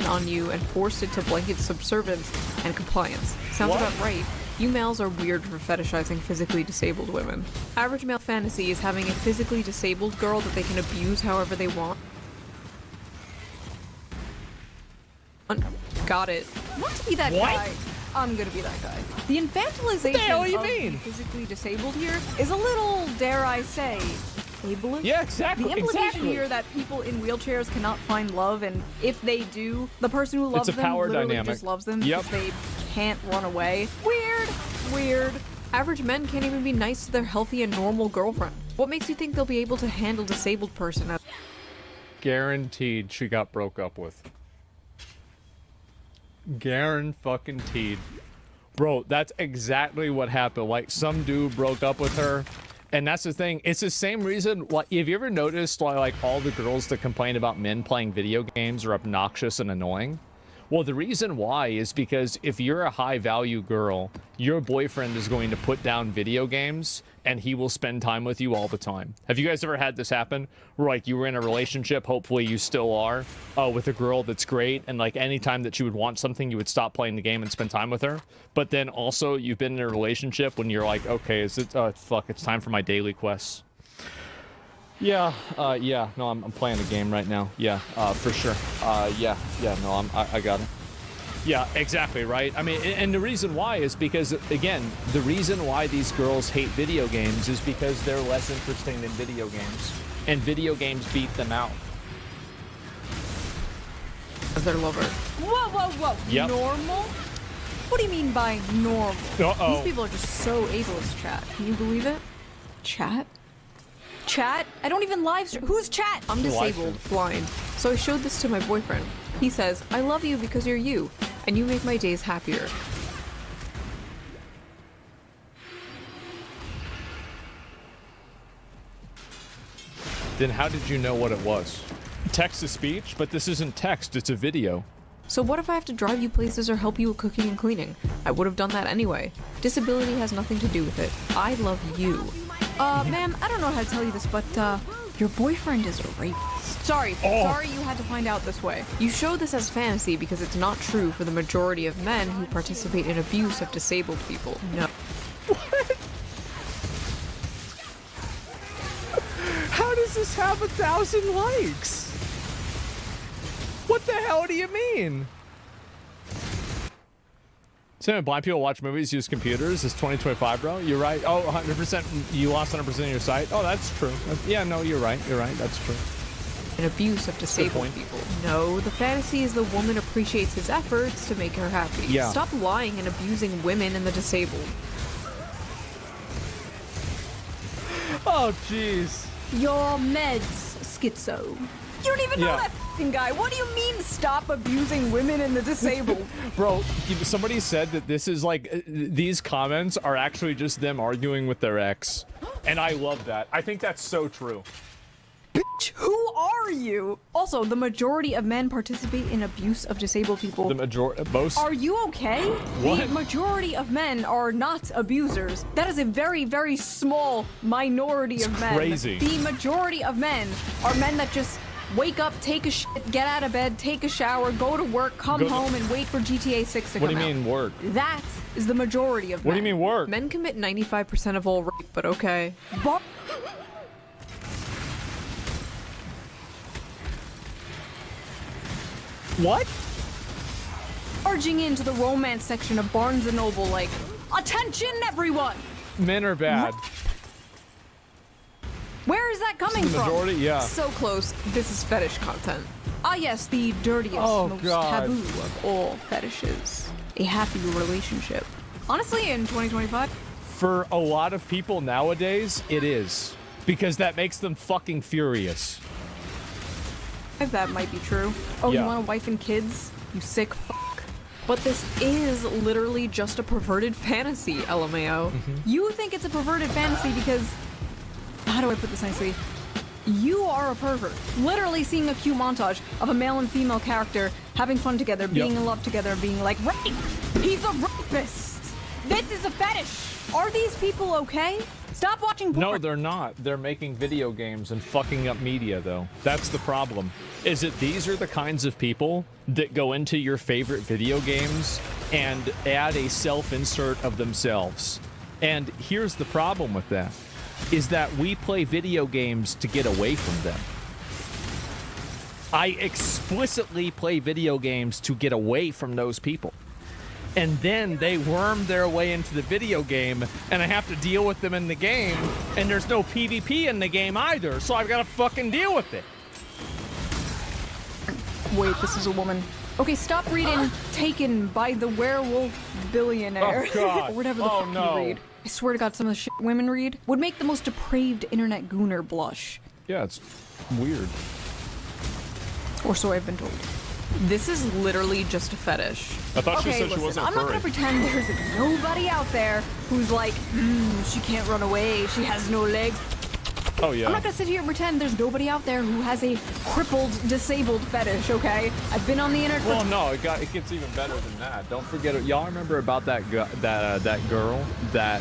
On you and forced into blanket subservience and compliance. Sounds about right. You males are weird for fetishizing physically disabled women. Average male fantasy is having a physically disabled girl that they can abuse however they want. Got it. Want to be that guy? I'm gonna be that guy. The infantilization of the physically disabled here is a little, dare I say, ableist. Yeah, exactly. The implication here that people in wheelchairs cannot find love, and if they do, the person who loves them literally just loves them because they can't run away. Weird. Average men can't even be nice to their healthy and normal girlfriend. What makes you think they'll be able to handle a disabled person? Guaranteed she got broke up with. Guaranteed. Bro, that's exactly what happened. Like, some dude broke up with her. And that's the thing. It's the same reason. Like, have you ever noticed like all the girls that complain about men playing video games are obnoxious and annoying? Well, the reason why is because if you're a high-value girl, your boyfriend is going to put down video games and he will spend time with you all the time. Have you guys ever had this happen? Where, like, you were in a relationship, hopefully you still are, with a girl that's great, and, like, anytime that you would want something, you would stop playing the game and spend time with her. But then also, you've been in a relationship when you're like, okay, is it, fuck, it's time for my daily quests. Yeah, no, I'm playing the game right now. Yeah, for sure. No, I got it. Yeah, exactly, right? I mean, and the reason why is because, again, the reason why these girls hate video games is because they're less interesting than video games. And video games beat them out. As their lover. Whoa. Yep. Normal? What do you mean by normal? Uh-oh. These people are just so ableist, chat. Can you believe it? Chat? Chat? I don't even live stream. Who's chat? I'm disabled, blind. So I showed this to my boyfriend. He says, I love you because you're you, and you make my days happier. Then how did you know what it was? Text to speech, but this isn't text, it's a video. So what if I have to drive you places or help you with cooking and cleaning? I would have done that anyway. Disability has nothing to do with it. I love you. Ma'am, I don't know how to tell you this, but, your boyfriend is a rapist. Sorry you had to find out this way. You show this as fantasy because it's not true for the majority of men who participate in abuse of disabled people. No. What? How does this have 1,000 likes? What the hell do you mean? So blind people watch movies, use computers. It's 2025, bro. You're right. Oh, 100%. You lost 100% of your sight. Oh, that's true. Yeah, no, you're right. You're right. That's true. An abuse of disabled people. No, the fantasy is the woman appreciates his efforts to make her happy. Yeah. Stop lying and abusing women and the disabled. Oh, jeez. Your meds, schizo. You don't even know that f***ing guy. What do you mean stop abusing women and the disabled? Bro, somebody said that this is like, these comments are actually just them arguing with their ex. And I love that. I think that's so true. Bitch, who are you? Also, the majority of men participate in abuse of disabled people. The majority, most. Are you okay? What? The majority of men are not abusers. That is a very, very small minority of men. Crazy. The majority of men are men that just wake up, take a shit, get out of bed, take a shower, go to work, come home, and wait for GTA 6 to come out. What do you mean work? That is the majority of men. What do you mean work? Men commit 95% of all rape, but okay. What? Barging into the romance section of Barnes & Noble like, attention everyone! Men are bad. Where is that coming The from? majority, yeah. So close. This is fetish content. Ah yes, the dirtiest, most God. taboo of all fetishes. A happy relationship. Honestly, in 2025, For a lot of people nowadays, it is. Because that makes them fucking furious. that might be true. Oh, Yeah. you want a wife and kids? You sick fuck. But this is literally just a perverted fantasy, LMAO. You think it's a perverted fantasy because... How do I put this nicely? You are a pervert. Literally seeing a cute montage of a male and female character having fun together, being in love together, being like, rape! He's a rapist! This is a fetish! Are these people okay? Stop watching porn. No, they're not. They're making video games and fucking up media, though. That's the problem. Is that these are the kinds of people that go into your favorite video games and add a self-insert of themselves. And here's the problem with that. Is that we play video games to get away from them. I explicitly play video games to get away from those people. And then they worm their way into the video game, and I have to deal with them in the game, and there's no PvP in the game either, so I've got to fucking deal with it. Wait, this is a woman. Okay, stop reading Taken by the Werewolf Billionaire. Oh, God. Or whatever the fuck no. you read. I swear to God, some of the shit women read would make the most depraved internet gooner blush. Yeah, it's weird. Or so I've been told. This is literally just a fetish. I thought she Okay, said listen, she wasn't I'm not gonna furry. pretend there's nobody out there who's like, she can't run away, she has no legs. Oh, yeah. I'm not gonna sit here and pretend there's nobody out there who has a crippled, disabled fetish, okay? I've been on the internet Well, for no, it gets even better than that. Don't forget it. Y'all remember about that girl that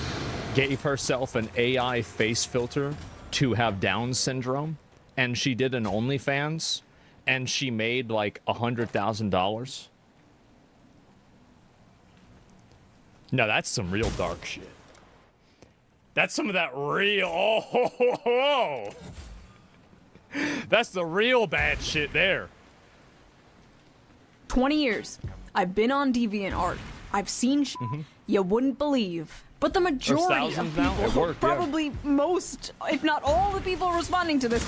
gave herself an AI face filter to have Down syndrome, and she did an OnlyFans, and she made like $100,000. No, that's some real dark shit. That's some of that real. Oh. That's the real bad shit there. 20 years. I've been on DeviantArt. I've seen you wouldn't believe. But the majority of people, probably most, if not all the people responding to this,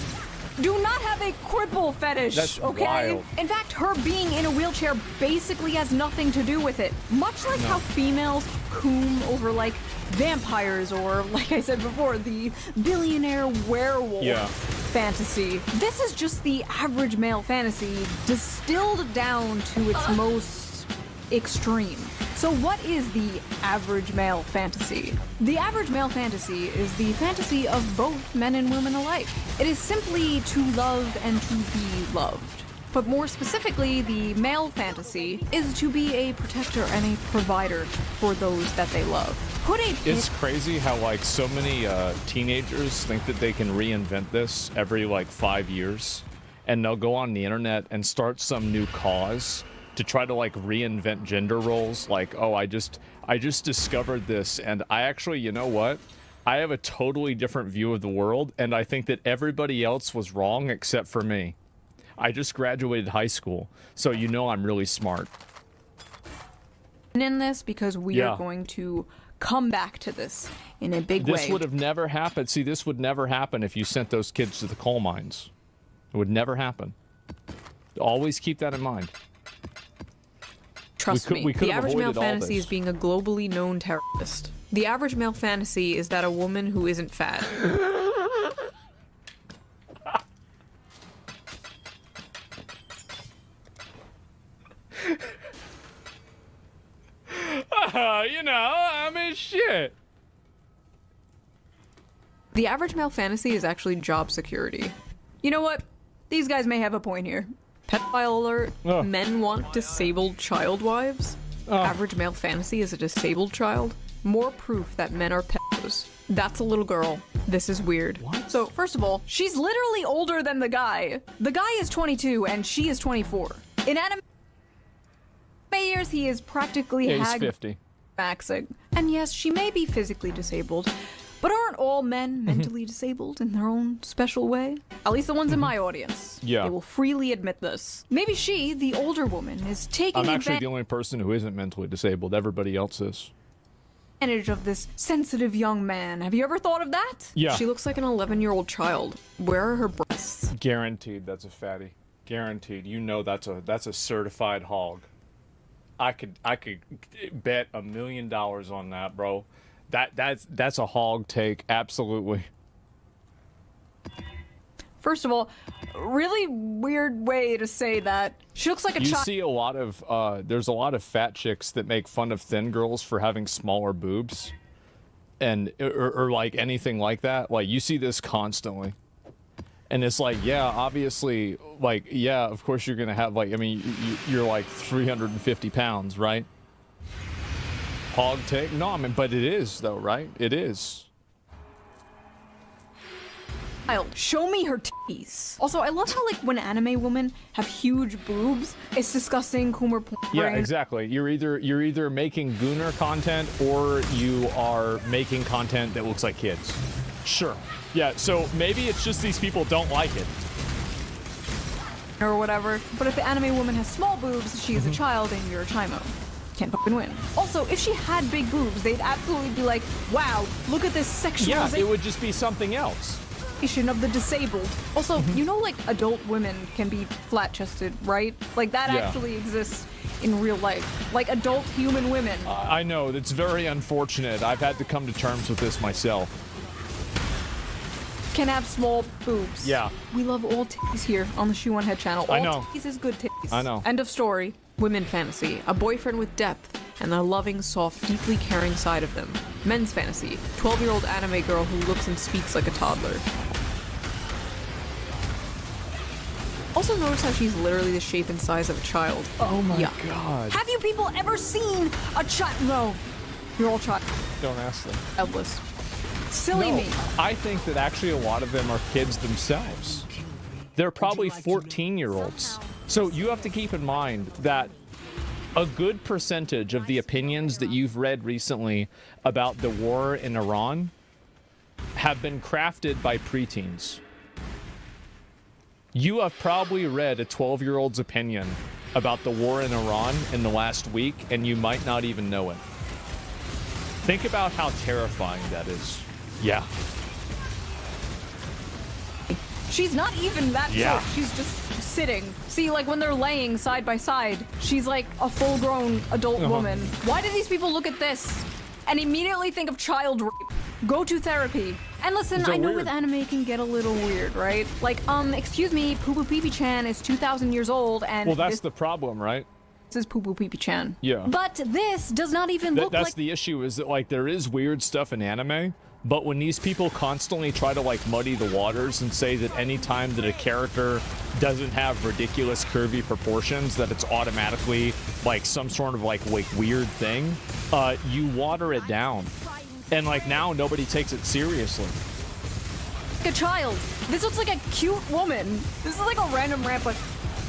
do not have a cripple fetish, That's okay? wild. In fact, her being in a wheelchair basically has nothing to do with it. Much like how females coom over, like, vampires or, like I said before, the billionaire werewolf fantasy. This is just the average male fantasy distilled down to its most extreme. So what is the average male fantasy? The average male fantasy is the fantasy of both men and women alike. It is simply to love and to be loved. But more specifically, the male fantasy is to be a protector and a provider for those that they love. It's crazy how like so many teenagers think that they can reinvent this every like 5 years, and they'll go on the internet and start some new cause to try to like reinvent gender roles. Like, oh, I just discovered this, and I actually, you know what? I have a totally different view of the world, and I think that everybody else was wrong except for me. I just graduated high school, so you know I'm really smart. In this, because we are going to come back to this in a big way. This would have never happened. See, this would never happen if you sent those kids to the coal mines. It would never happen. Always keep that in mind. Trust me, the average male fantasy is being a globally known terrorist. The average male fantasy is that a woman who isn't fat. You know, I mean, shit. The average male fantasy is actually job security. You know what? These guys may have a point here. Pedophile alert. Men want disabled child wives. Average male fantasy is a disabled child. More proof that men are pedos. That's a little girl. This is weird. What? So, first of all, she's literally older than the guy. The guy is 22 and she is 24. In anime years, he is practically he's 50. Maxing. And yes, she may be physically disabled, but aren't all men mentally disabled in their own special way? At least the ones in my audience. Yeah. They will freely admit this. Maybe she, the older woman, is taking I'm actually the only person who isn't mentally disabled. Everybody else is. Advantage of this sensitive young man. Have you ever thought of that? Yeah. She looks like an 11-year-old child. Where are her breasts? Guaranteed that's a fatty. Guaranteed. You know that's a certified hog. I could bet $1 million on that, bro. That's a hog take, absolutely. First of all, really weird way to say that. She looks like a child. You see a lot of there's a lot of fat chicks that make fun of thin girls for having smaller boobs, and or like anything like that. Like you see this constantly. And it's like, yeah, obviously, like, yeah, of course you're going to have, like, I mean, you're like 350 pounds, right? Hog take? No, I mean, but it is, though, right? It is. Show me her titties. Also, I love how, like, when anime women have huge boobs, it's disgusting, Coomer point. Yeah, exactly. You're either making gooner content or you are making content that looks like kids. Sure. Yeah, so maybe it's just these people don't like it. Or whatever. But if the anime woman has small boobs, she is a child and you're a chimo. Can't fucking win. Also, if she had big boobs, they'd absolutely be like, wow, look at this sexualization. Yeah, it would just be something else. Of the disabled. Also, you know, like, adult women can be flat-chested, right? Like, that actually exists in real life. Like, adult human women. I know, it's very unfortunate. I've had to come to terms with this myself. Can have small boobs. Yeah. We love all titties here on the Shoe on Head channel. I know. All titties is good titties. I know. End of story. Women fantasy. A boyfriend with depth and the loving, soft, deeply caring side of them. Men's fantasy. 12-year-old anime girl who looks and speaks like a toddler. Also notice how she's literally the shape and size of a child. Oh my god. Have you people ever seen a child? No. You're all child. Don't ask them. Childless. Silly me. I think that actually a lot of them are kids themselves. They're probably 14-year-olds. So you have to keep in mind that a good percentage of the opinions that you've read recently about the war in Iran have been crafted by preteens. You have probably read a 12-year-old's opinion about the war in Iran in the last week, and you might not even know it. Think about how terrifying that is. Yeah. She's not even that short. She's just sitting. See, like when they're laying side by side, she's like a full-grown adult woman. Why do these people look at this and immediately think of child rape? Go to therapy. And listen, I know with anime it can get a little weird, right? Like, excuse me, Poo Poo Pee Pee Chan is 2,000 years old and... Well, that's the problem, right? This is Poo Poo Pee Pee Chan. Yeah. But this does not even look That's like. the issue, is that like there is weird stuff in anime, but when these people constantly try to like muddy the waters and say that any time that a character doesn't have ridiculous curvy proportions, that it's automatically like some sort of like weird thing, you water it down. And like now nobody takes it seriously. A child. This looks like a cute woman. This is like a random rant, but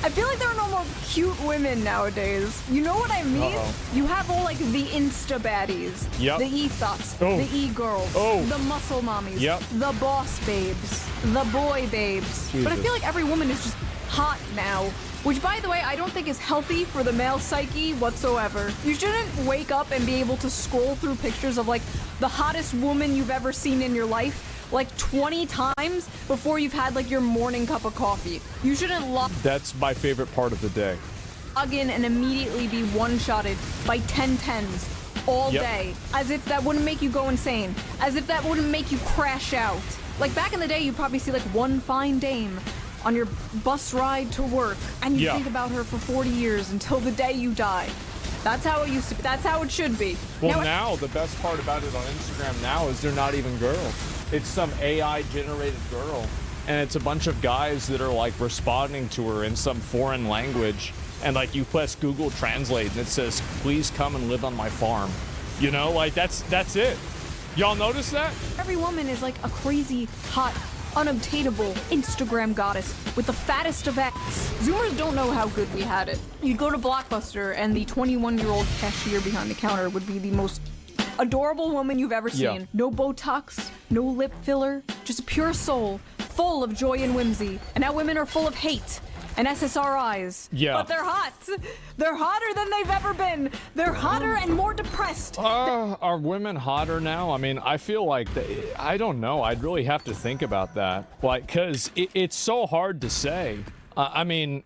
I feel like there are no more cute women nowadays. You know what I mean? You have all like the Insta baddies, Yep. the e-thoughts, Oh. the e-girls, Oh. the muscle mommies, Yep. the boss babes, the boy babes. But I Jesus. feel like every woman is just hot now. Which, by the way, I don't think is healthy for the male psyche whatsoever. You shouldn't wake up and be able to scroll through pictures of like the hottest woman you've ever seen in your life like 20 times before you've had like your morning cup of coffee. You shouldn't log That's my favorite part of the day. in and immediately be one-shotted by 10-10s all Yep. day, as if that wouldn't make you go insane, as if that wouldn't make you crash out. Like back in the day, you'd probably see like one fine dame on your bus ride to work, and you Yeah. think about her for 40 years until the day you die. That's how it used to be. That's how it should be. Well, now the best part about it on Instagram now is they're not even girls. It's some AI generated girl, and it's a bunch of guys that are like responding to her in some foreign language, and like you press Google Translate and it says, "Please come and live on my farm." You know, like that's it. Y'all notice that? Every woman is like a crazy, hot, unobtainable Instagram goddess with the fattest of X. Zoomers don't know how good we had it. You'd go to Blockbuster and the 21-year-old cashier behind the counter would be the most adorable woman you've ever seen. Yeah. No Botox, no lip filler, just a pure soul, full of joy and whimsy. And now women are full of hate and SSRIs. Yeah. But they're hot. They're hotter than they've ever been. They're hotter and more depressed. Are women hotter now? I mean, I feel like I don't know. I'd really have to think about that. Like, because it's so hard to say. I mean,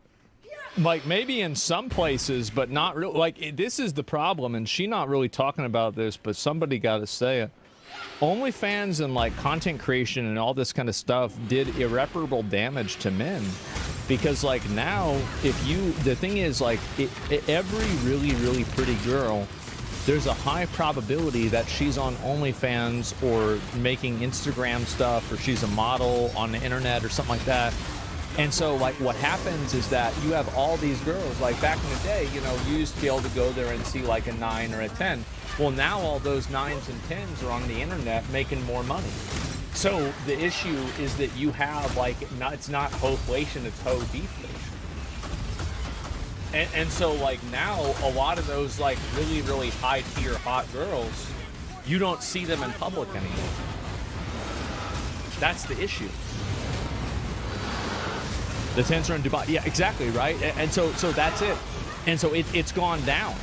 like maybe in some places, but not really. Like, this is the problem, and she not really talking about this, but somebody got to say it. OnlyFans and like content creation and all this kind of stuff did irreparable damage to men. Because like now, the thing is like every really pretty girl, there's a high probability that she's on OnlyFans or making Instagram stuff, or she's a model on the internet or something like that. And so like what happens is that you have all these girls, like back in the day, you know, you used to be able to go there and see like a 9 or a 10. Well, now all those 9s and 10s are on the internet making more money. So the issue is that you have like, it's not hoflation, it's ho deflation. And so like now a lot of those like really high tier hot girls, you don't see them in public anymore. That's the issue. The tents are in Dubai. Yeah, exactly, right? And so that's it. And so it's gone down.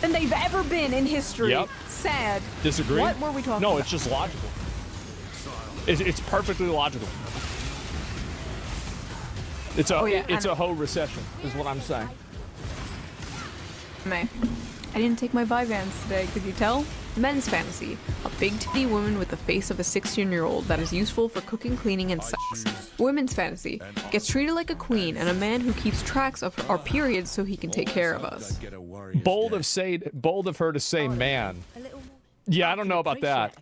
Than they've ever been in history. Yep. Sad. Disagree? What were we talking No, about? it's just logical. It's perfectly logical. It's a whole recession, is what I'm saying. May. I didn't take my Vyvanse today, could you tell? Men's fantasy. A big titty woman with the face of a 16-year-old that is useful for cooking, cleaning, and sex. Women's fantasy. Gets treated like a queen and a man who keeps tracks of our periods so he can take care of us. Bold of her to say man. Yeah, I don't know about that.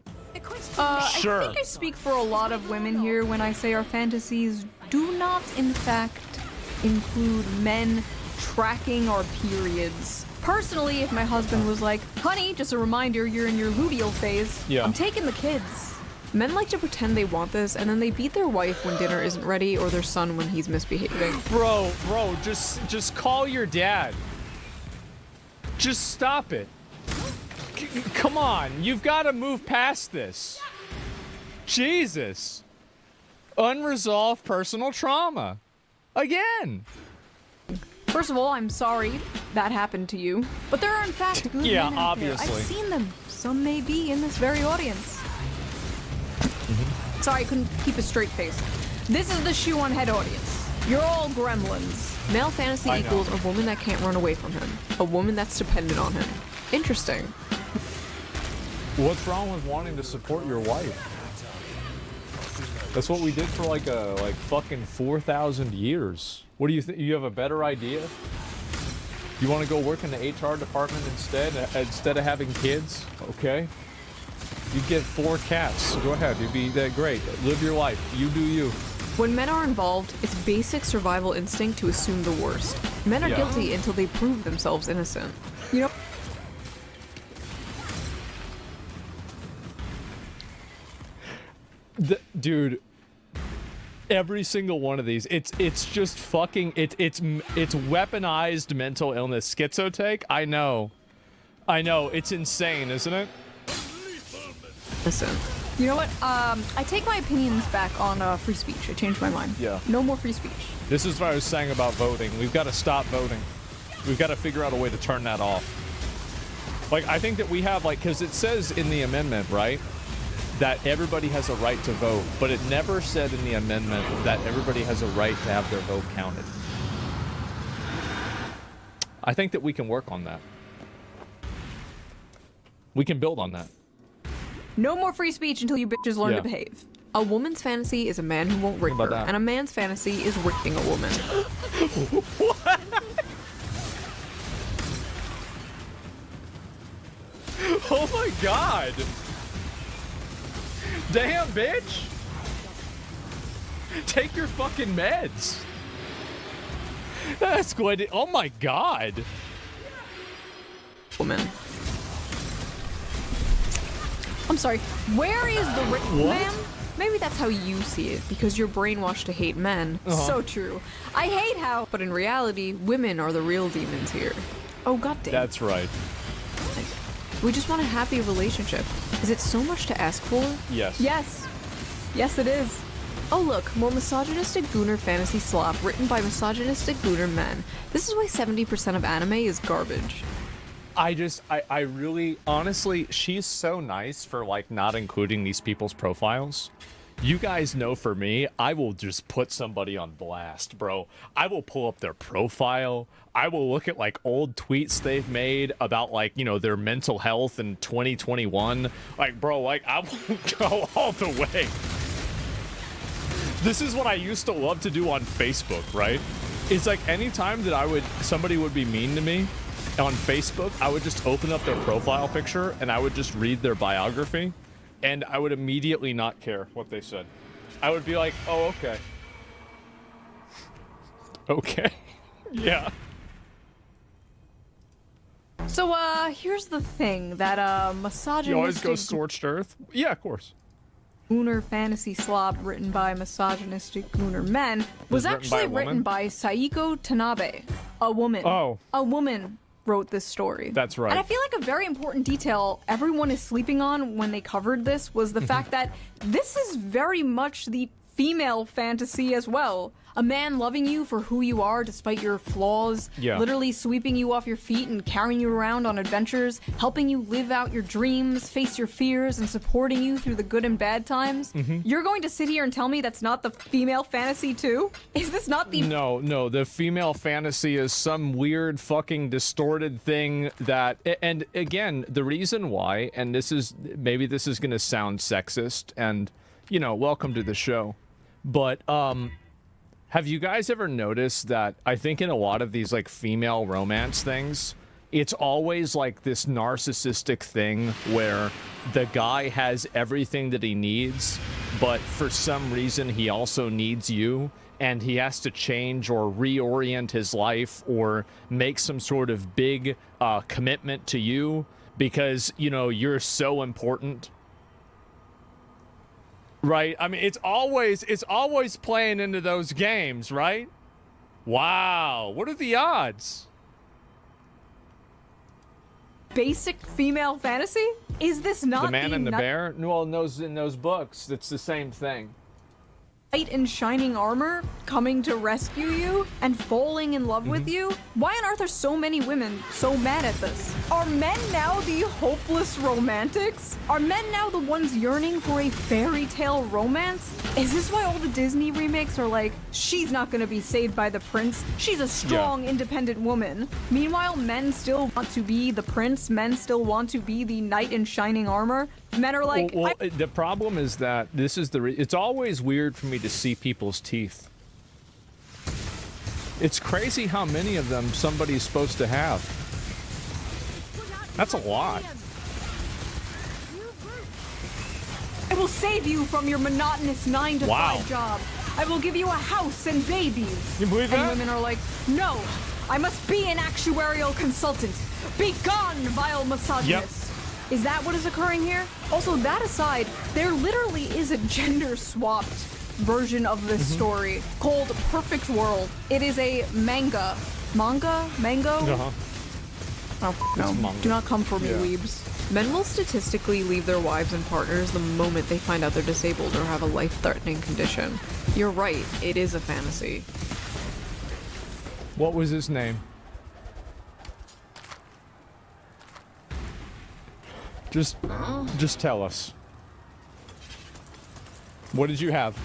Sure. I think I speak for a lot of women here when I say our fantasies do not, in fact, include men tracking our periods. Personally, if my husband was like, honey, just a reminder, you're in your luteal phase, Yeah. I'm taking the kids. Men like to pretend they want this, and then they beat their wife when dinner isn't ready or their son when he's misbehaving. Bro, just call your dad. Just stop it. Come on, you've got to move past this. Jesus. Unresolved personal trauma. Again. First of all, I'm sorry that happened to you, but there are in fact good Yeah, men out there. obviously. I've seen them. Some may be in this very audience. Sorry, I couldn't keep a straight face. This is the shoe on head audience. You're all gremlins. Male fantasy I know. equals a woman that can't run away from him. A woman that's dependent on him. Interesting. What's wrong with wanting to support your wife? That's what we did for like fucking 4,000 years. What do you think? You have a better idea? You want to go work in the HR department instead of having kids? Okay. You get 4 cats. Go ahead. You'd be that great. Live your life. You do you. When men are involved, it's basic survival instinct to assume the worst. Men are guilty until they prove themselves innocent. You know? Dude, every single one of these, it's just fucking, it's weaponized mental illness. Schizotech? I know, it's insane, isn't it? Listen, you know what? I take my opinions back on free speech. I changed my mind. Yeah. No more free speech. This is what I was saying about voting. We've got to stop voting. We've got to figure out a way to turn that off. Like, I think that we have, like, because it says in the amendment, right, that everybody has a right to vote, but it never said in the amendment that everybody has a right to have their vote counted. I think that we can work on that. We can build on that. No more free speech until you bitches learn to behave. A woman's fantasy is a man who won't rape her, and a man's fantasy is raping a woman. What? Oh my god! Damn, bitch! Take your fucking meds! That's going to... Oh my god! Woman. I'm sorry, where is the rape, ma'am? Maybe that's how you see it, because you're brainwashed to hate men. So true. I hate how... But in reality, women are the real demons here. Oh, goddamn. That's right. We just want a happy relationship. Is it so much to ask for? Yes. Yes. Yes, it is. Oh, look, more misogynistic gooner fantasy slop written by misogynistic gooner men. This is why 70% of anime is garbage. I really, honestly, she's so nice for, like, not including these people's profiles. You guys know, for me, I will just put somebody on blast, bro. I will pull up their profile. I will look at, like, old tweets they've made about, like, you know, their mental health in 2021. Like, bro, like, I will go all the way. This is what I used to love to do on Facebook, right? It's like anytime that somebody would be mean to me on Facebook, I would just open up their profile picture and I would just read their biography, and I would immediately not care what they said. I would be like, oh, okay. Okay. Yeah. So, here's the thing, that, misogynistic... You always go scorched earth? Yeah, of course. Gooner fantasy slob written by misogynistic gooner men was actually written by Saiko Tanabe, a woman. Oh. A woman wrote this story. That's right. And I feel like a very important detail everyone is sleeping on when they covered this was the fact that this is very much the female fantasy as well. A man loving you for who you are despite your flaws, literally sweeping you off your feet and carrying you around on adventures, helping you live out your dreams, face your fears, and supporting you through the good and bad times. You're going to sit here and tell me that's not the female fantasy too? Is this not the... No, the female fantasy is some weird fucking distorted thing that... And again, the reason why, and maybe this is gonna sound sexist, and, you know, welcome to the show, but, have you guys ever noticed that I think in a lot of these, like, female romance things, it's always like this narcissistic thing where the guy has everything that he needs, but for some reason he also needs you, and he has to change or reorient his life or make some sort of big commitment to you because, you know, you're so important. Right? I mean, it's always playing into those games, right? Wow. What are the odds? Basic female fantasy? Is this not the man and the bear? Well, in those books, it's the same thing. Knight in shining armor coming to rescue you and falling in love with you? Why on earth are so many women so mad at this? Are men now the hopeless romantics? Are men now the ones yearning for a fairy tale romance? Is this why all the Disney remakes are like, she's not gonna be saved by the prince, she's a strong, independent woman? Meanwhile, men still want to be the prince, men still want to be the knight in shining armor. Men are like... Well, the problem is that this is it's always weird for me to see people's teeth. It's crazy how many of them somebody's supposed to have. That's a lot. I will save you from your monotonous 9-to-5 job. I will give you a house and babies. You believe that? And women are like, no, I must be an actuarial consultant. Be gone, vile misogynist. Is that what is occurring here? Also, that aside, there literally is a gender-swapped version of this story called Perfect World. It is a manga. Mango? Uh-huh. Oh, no. Manga. Do not come for me, weebs. Men will statistically leave their wives and partners the moment they find out they're disabled or have a life-threatening condition. You're right, it is a fantasy. What was his name? Just tell us. What did you have?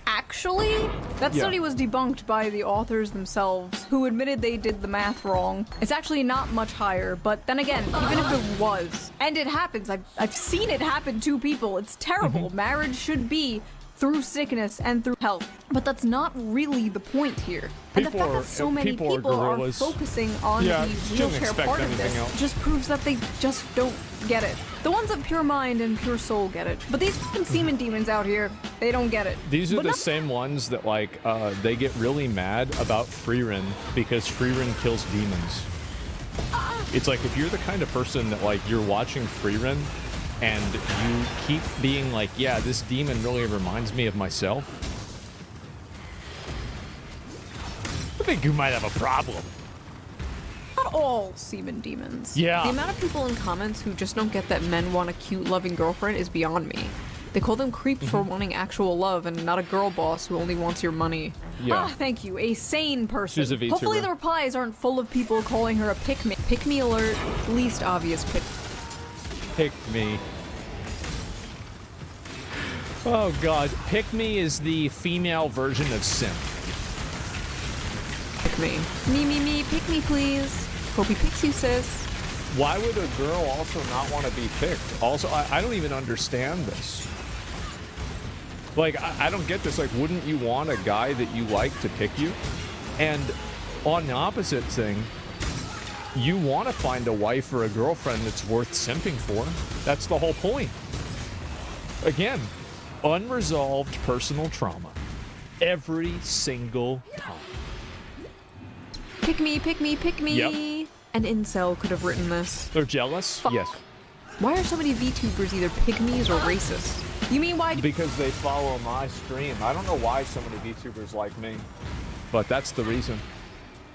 Actually, that study was debunked by the authors themselves, who admitted they did the math wrong. It's actually not much higher, but then again, even if it was, and it happens, I've seen it happen to people, it's terrible. Marriage should be through sickness and through health. But that's not really the point here. And the fact that so many people are focusing on the wheelchair part of this just proves that they just don't get it. The ones of pure mind and pure soul get it. But these fucking semen demons out here, they don't get it. These are the same ones that, like, they get really mad about Freerun because Freerun kills demons. It's like, if you're the kind of person that, like, you're watching Freerun and you keep being like, yeah, this demon really reminds me of myself, I think you might have a problem. Not all semen demons. Yeah. The amount of people in comments who just don't get that men want a cute, loving girlfriend is beyond me. They call them creeps for wanting actual love and not a girl boss who only wants your money. Yeah. Ah, thank you. A sane person. She's a VTuber. Hopefully the replies aren't full of people calling her a pick-me. Pick-me alert. Least obvious pick. Pick me. Oh god, pick me is the female version of simp. Pick me. Me, pick me please. Hope he picks you, sis. Why would a girl also not want to be picked? Also, I don't even understand this. Like, I don't get this. Like, wouldn't you want a guy that you like to pick you? And on the opposite thing, you want to find a wife or a girlfriend that's worth simping for. That's the whole point. Again, unresolved personal trauma. Every single time. Pick me, pick me, pick me. Yep. An incel could have written this. They're jealous? Yes. Why are so many VTubers either pygmies or racist? You mean why? Because they follow my stream. I don't know why so many VTubers like me, but that's the reason.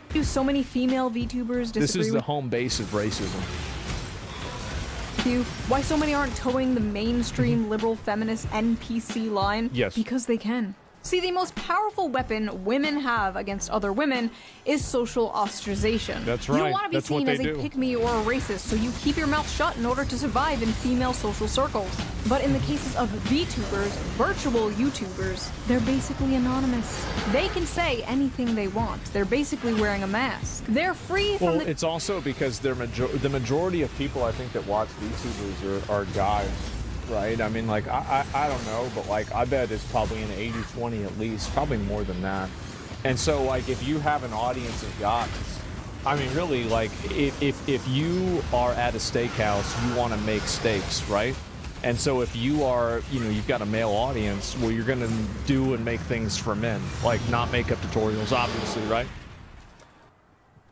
Do so many female VTubers disagree This is the with home base of racism. you? Why so many aren't towing the mainstream liberal feminist NPC line? Yes. Because they can. See, the most powerful weapon women have against other women is social ostracization. That's You right. don't want to be That's what seen they as a do. pick-me or a racist, so you keep your mouth shut in order to survive in female social circles. But in the cases of VTubers, virtual YouTubers, they're basically anonymous. They can say anything they want. They're basically wearing a mask. They're free from Well, the... it's also because the majority of people I think that watch VTubers are guys, right? I mean, like, I don't know, but, like, I bet it's probably an 80-20 at least, probably more than that. And so, like, if you have an audience of guys, I mean, really, like, if you are at a steakhouse, you want to make steaks, right? And so if you are, you know, you've got a male audience, well, you're going to do and make things for men, like not makeup tutorials, obviously, right?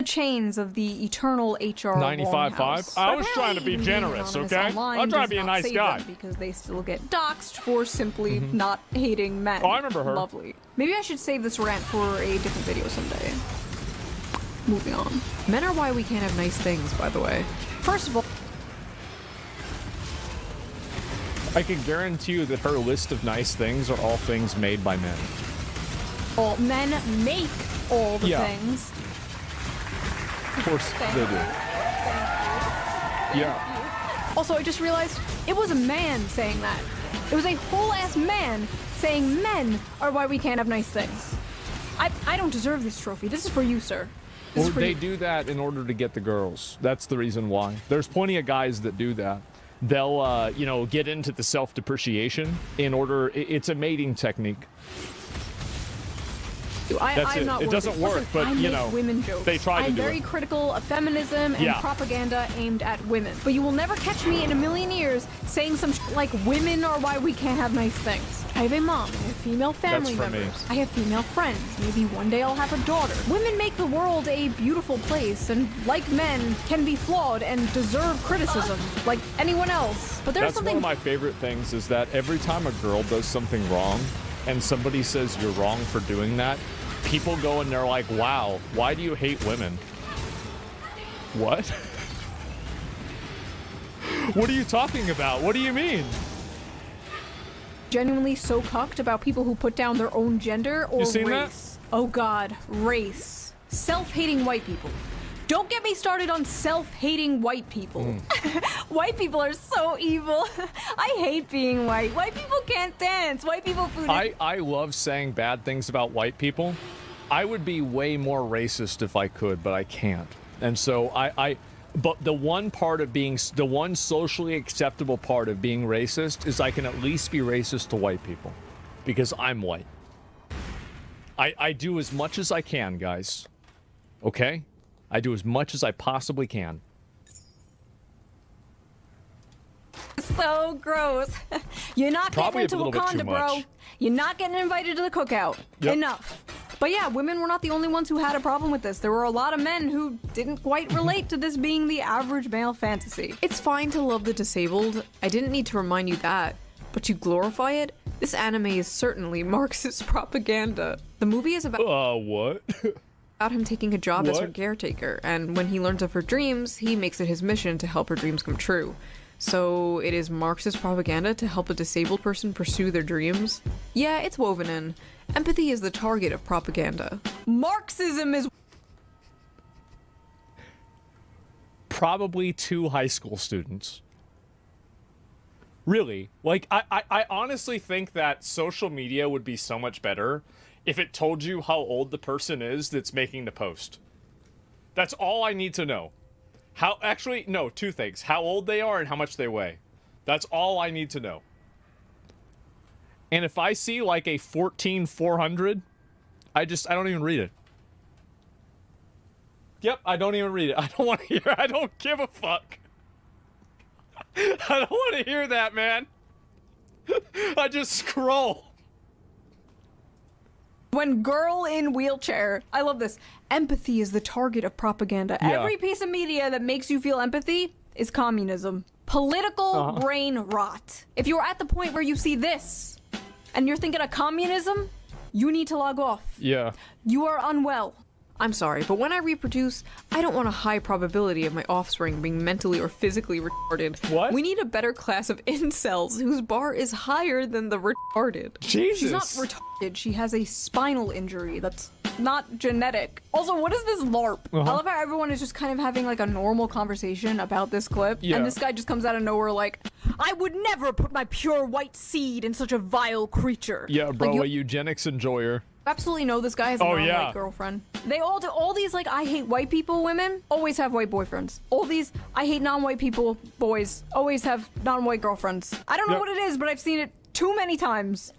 chains of the eternal HR 95.5. I was trying to be generous, okay? I'm trying to be a nice guy. Because they still get doxxed for simply not hating men. Oh, I remember her. Lovely. Maybe I should save this rant for a different video someday. Moving on. Men are why we can't have nice things, by the way. First of all, I can guarantee you that her list of nice things are all things made by men. all men make all the things. Of course they do. Yeah. Also, I just realized it was a man saying that. It was a whole-ass man saying men are why we can't have nice things. I don't deserve this trophy. This is for you, sir. Well, they do that in order to get the girls. That's the reason why. There's plenty of guys that do that. They'll, you know, get into the self-depreciation in order... It's a mating technique. That's I'm it. not It worthy. doesn't work, Listen, but, I you make know, women jokes. they try to I'm do very it. critical of feminism and Yeah. propaganda aimed at women. But you will never catch me in a million years saying some like women are why we can't have nice things. I have a mom. I have female family That's for me. members. I have female friends. Maybe one day I'll have a daughter. Women make the world a beautiful place, and like men, can be flawed and deserve criticism, like anyone else. But there's That's something. one of my favorite things is that every time a girl does something wrong and somebody says you're wrong for doing that, people go and they're like, wow, why do you hate women? What? What are you talking about? What do you mean? Genuinely so cucked about people who put down their own gender or You seen that? race. Oh god, race. Self-hating white people. Don't get me started on self-hating white people. White people are so evil. I hate being white. White people can't dance. White people food. I love saying bad things about white people. I would be way more racist if I could, but I can't. And so but the one part of being, the one socially acceptable part of being racist is I can at least be racist to white people because I'm white. I do as much as I can, guys. Okay? I do as much as I possibly can. So gross. You're not Probably getting a into little bit too Wakanda, bro. much. You're not getting invited to the cookout. Yep. Enough. But yeah, women were not the only ones who had a problem with this. There were a lot of men who didn't quite relate to this being the average male fantasy. It's fine to love the disabled. I didn't need to remind you that. But to glorify it? This anime is certainly Marxist propaganda. The movie is about What? about him taking a job as her What? caretaker, and when he learns of her dreams, he makes it his mission to help her dreams come true. So it is Marxist propaganda to help a disabled person pursue their dreams? Yeah, it's woven in. Empathy is the target of propaganda. Marxism is Probably 2 high school students. Really? Like, I honestly think that social media would be so much better if it told you how old the person is that's making the post. That's all I need to know. Actually, no, 2 things. How old they are and how much they weigh. That's all I need to know. And if I see like a 14,400, I don't even read it. Yep, I don't even read it. I don't want to hear. I don't give a fuck. I don't want to hear that, man. I just scroll. when girl in wheelchair. I love this. Empathy is the target of propaganda. Yeah. Every piece of media that makes you feel empathy is communism. Political brain rot. If you're at the point where you see this and you're thinking of communism, you need to log off. Yeah. You are unwell. I'm sorry, but when I reproduce, I don't want a high probability of my offspring being mentally or physically retarded. What? We need a better class of incels whose bar is higher than the retarded. Jesus. She's not retarded. She has a spinal injury that's not genetic. Also, what is this LARP? I love how everyone is just kind of having like a normal conversation about this clip. Yeah. And this guy just comes out of nowhere like, I would never put my pure white seed in such a vile creature. Yeah, bro, Like, you a eugenics enjoyer. absolutely know this guy has a Oh, non-white yeah. girlfriend. They all do. All these like I hate white people women always have white boyfriends. All these I hate non-white people boys always have non-white girlfriends. I don't know Yep. what it is, but I've seen it too many times.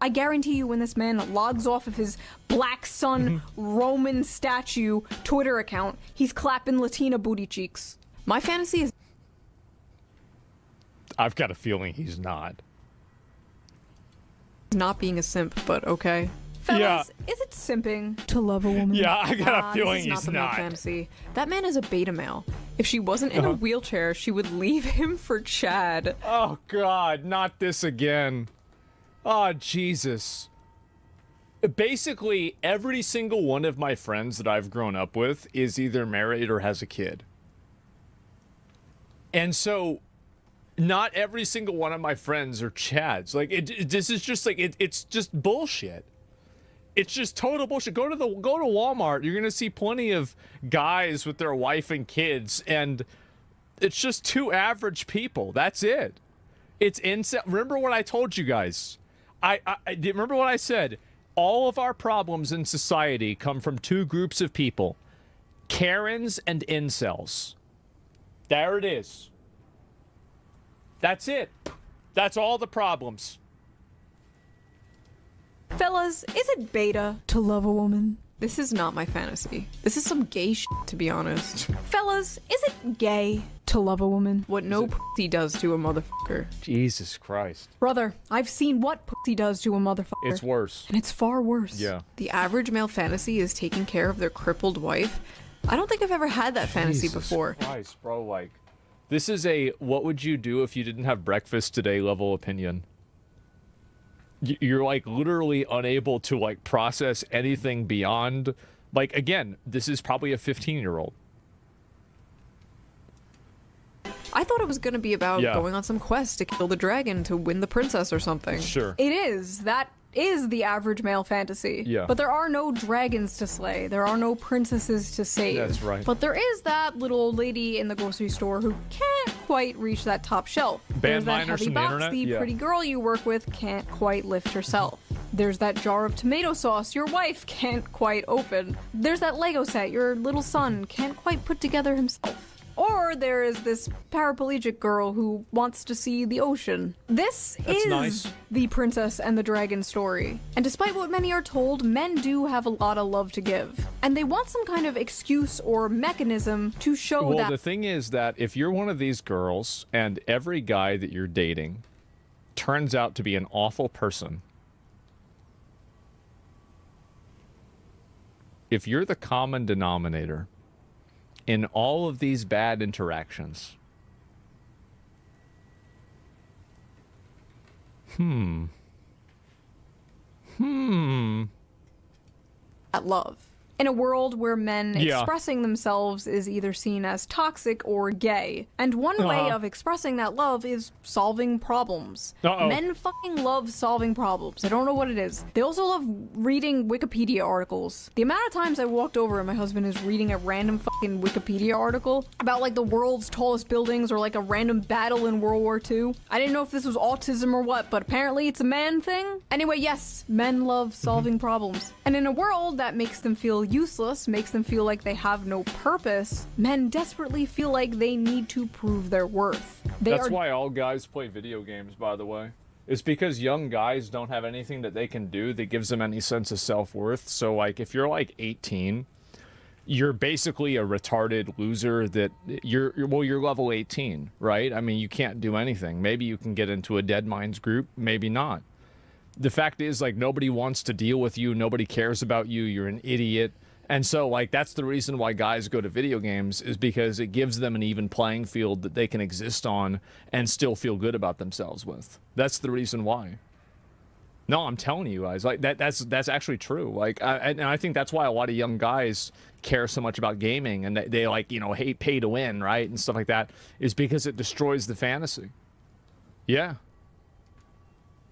I guarantee you when this man logs off of his Black Sun Roman statue Twitter account, he's clapping Latina booty cheeks. My fantasy is... I've got a feeling he's not. not being a simp, but okay. Fellas, Yeah. is it simping to love a woman? Yeah, I got a feeling this is not he's the male not. fantasy. That man is a beta male. If she wasn't in a wheelchair, she would leave him for Chad. Oh, God, not this again. Oh, Jesus. Basically, every single one of my friends that I've grown up with is either married or has a kid. And so, not every single one of my friends are Chads. Like, this is just like, it's just bullshit. It's just total bullshit. Go to Walmart. You're gonna see plenty of guys with their wife and kids, and it's just two average people. That's it. It's insane. Remember what I told you guys? I remember what I said. All of our problems in society come from two groups of people: Karens and incels. There it is. That's it. That's all the problems. Fellas, is it beta to love a woman? This is not my fantasy. This is some gay shit, to be honest. Fellas, is it gay to love a woman? What no pussy does to a motherfucker. Jesus Christ. Brother, I've seen what pussy does to a motherfucker. It's worse. And it's far worse. Yeah. The average male fantasy is taking care of their crippled wife. I don't think I've ever had that fantasy Jesus before. Christ, bro, like, this is a what would you do if you didn't have breakfast today level opinion. You're like literally unable to like process anything beyond, like, again, this is probably a 15-year-old. I thought it was going to be about Yeah. going on some quest to kill the dragon to win the princess or something. Sure. It is. That is the average male fantasy. Yeah. But there are no dragons to slay. There are no princesses to save. That's right. But there is that little old lady in the grocery store who can't quite reach that top shelf. There's that miners heavy from the box internet? the Yeah. pretty girl you work with can't quite lift herself. There's that jar of tomato sauce your wife can't quite open. There's that Lego set your little son can't quite put together himself. Or there is this paraplegic girl who wants to see the ocean. This That's is nice. the princess and the dragon story. And despite what many are told, men do have a lot of love to give. And they want some kind of excuse or mechanism to show Well, that. the thing is that if you're one of these girls and every guy that you're dating turns out to be an awful person, if you're the common denominator in all of these bad interactions, At love. In a world where men Yeah. expressing themselves is either seen as toxic or gay. And one way of expressing that love is solving problems. Men fucking love solving problems. I don't know what it is. They also love reading Wikipedia articles. The amount of times I walked over and my husband is reading a random fucking Wikipedia article about like the world's tallest buildings or like a random battle in World War II. I didn't know if this was autism or what, but apparently it's a man thing. Anyway, yes, men love solving problems. And in a world that makes them feel useless, makes them feel like they have no purpose, men desperately feel like they need to prove their worth. That's why all guys play video games, by the way. It's because young guys don't have anything that they can do that gives them any sense of self-worth. So, like, if you're, like, 18, you're basically a retarded loser that you're level 18, right? I mean, you can't do anything. Maybe you can get into a Dead Minds group, maybe not. The fact is, like, nobody wants to deal with you. Nobody cares about you. You're an idiot. And so, like, that's the reason why guys go to video games, is because it gives them an even playing field that they can exist on and still feel good about themselves with. That's the reason why. No, I'm telling you guys, like, that's actually true. Like, and I think that's why a lot of young guys care so much about gaming, and they like, you know, hate pay to win, right, and stuff like that, is because it destroys the fantasy. Yeah.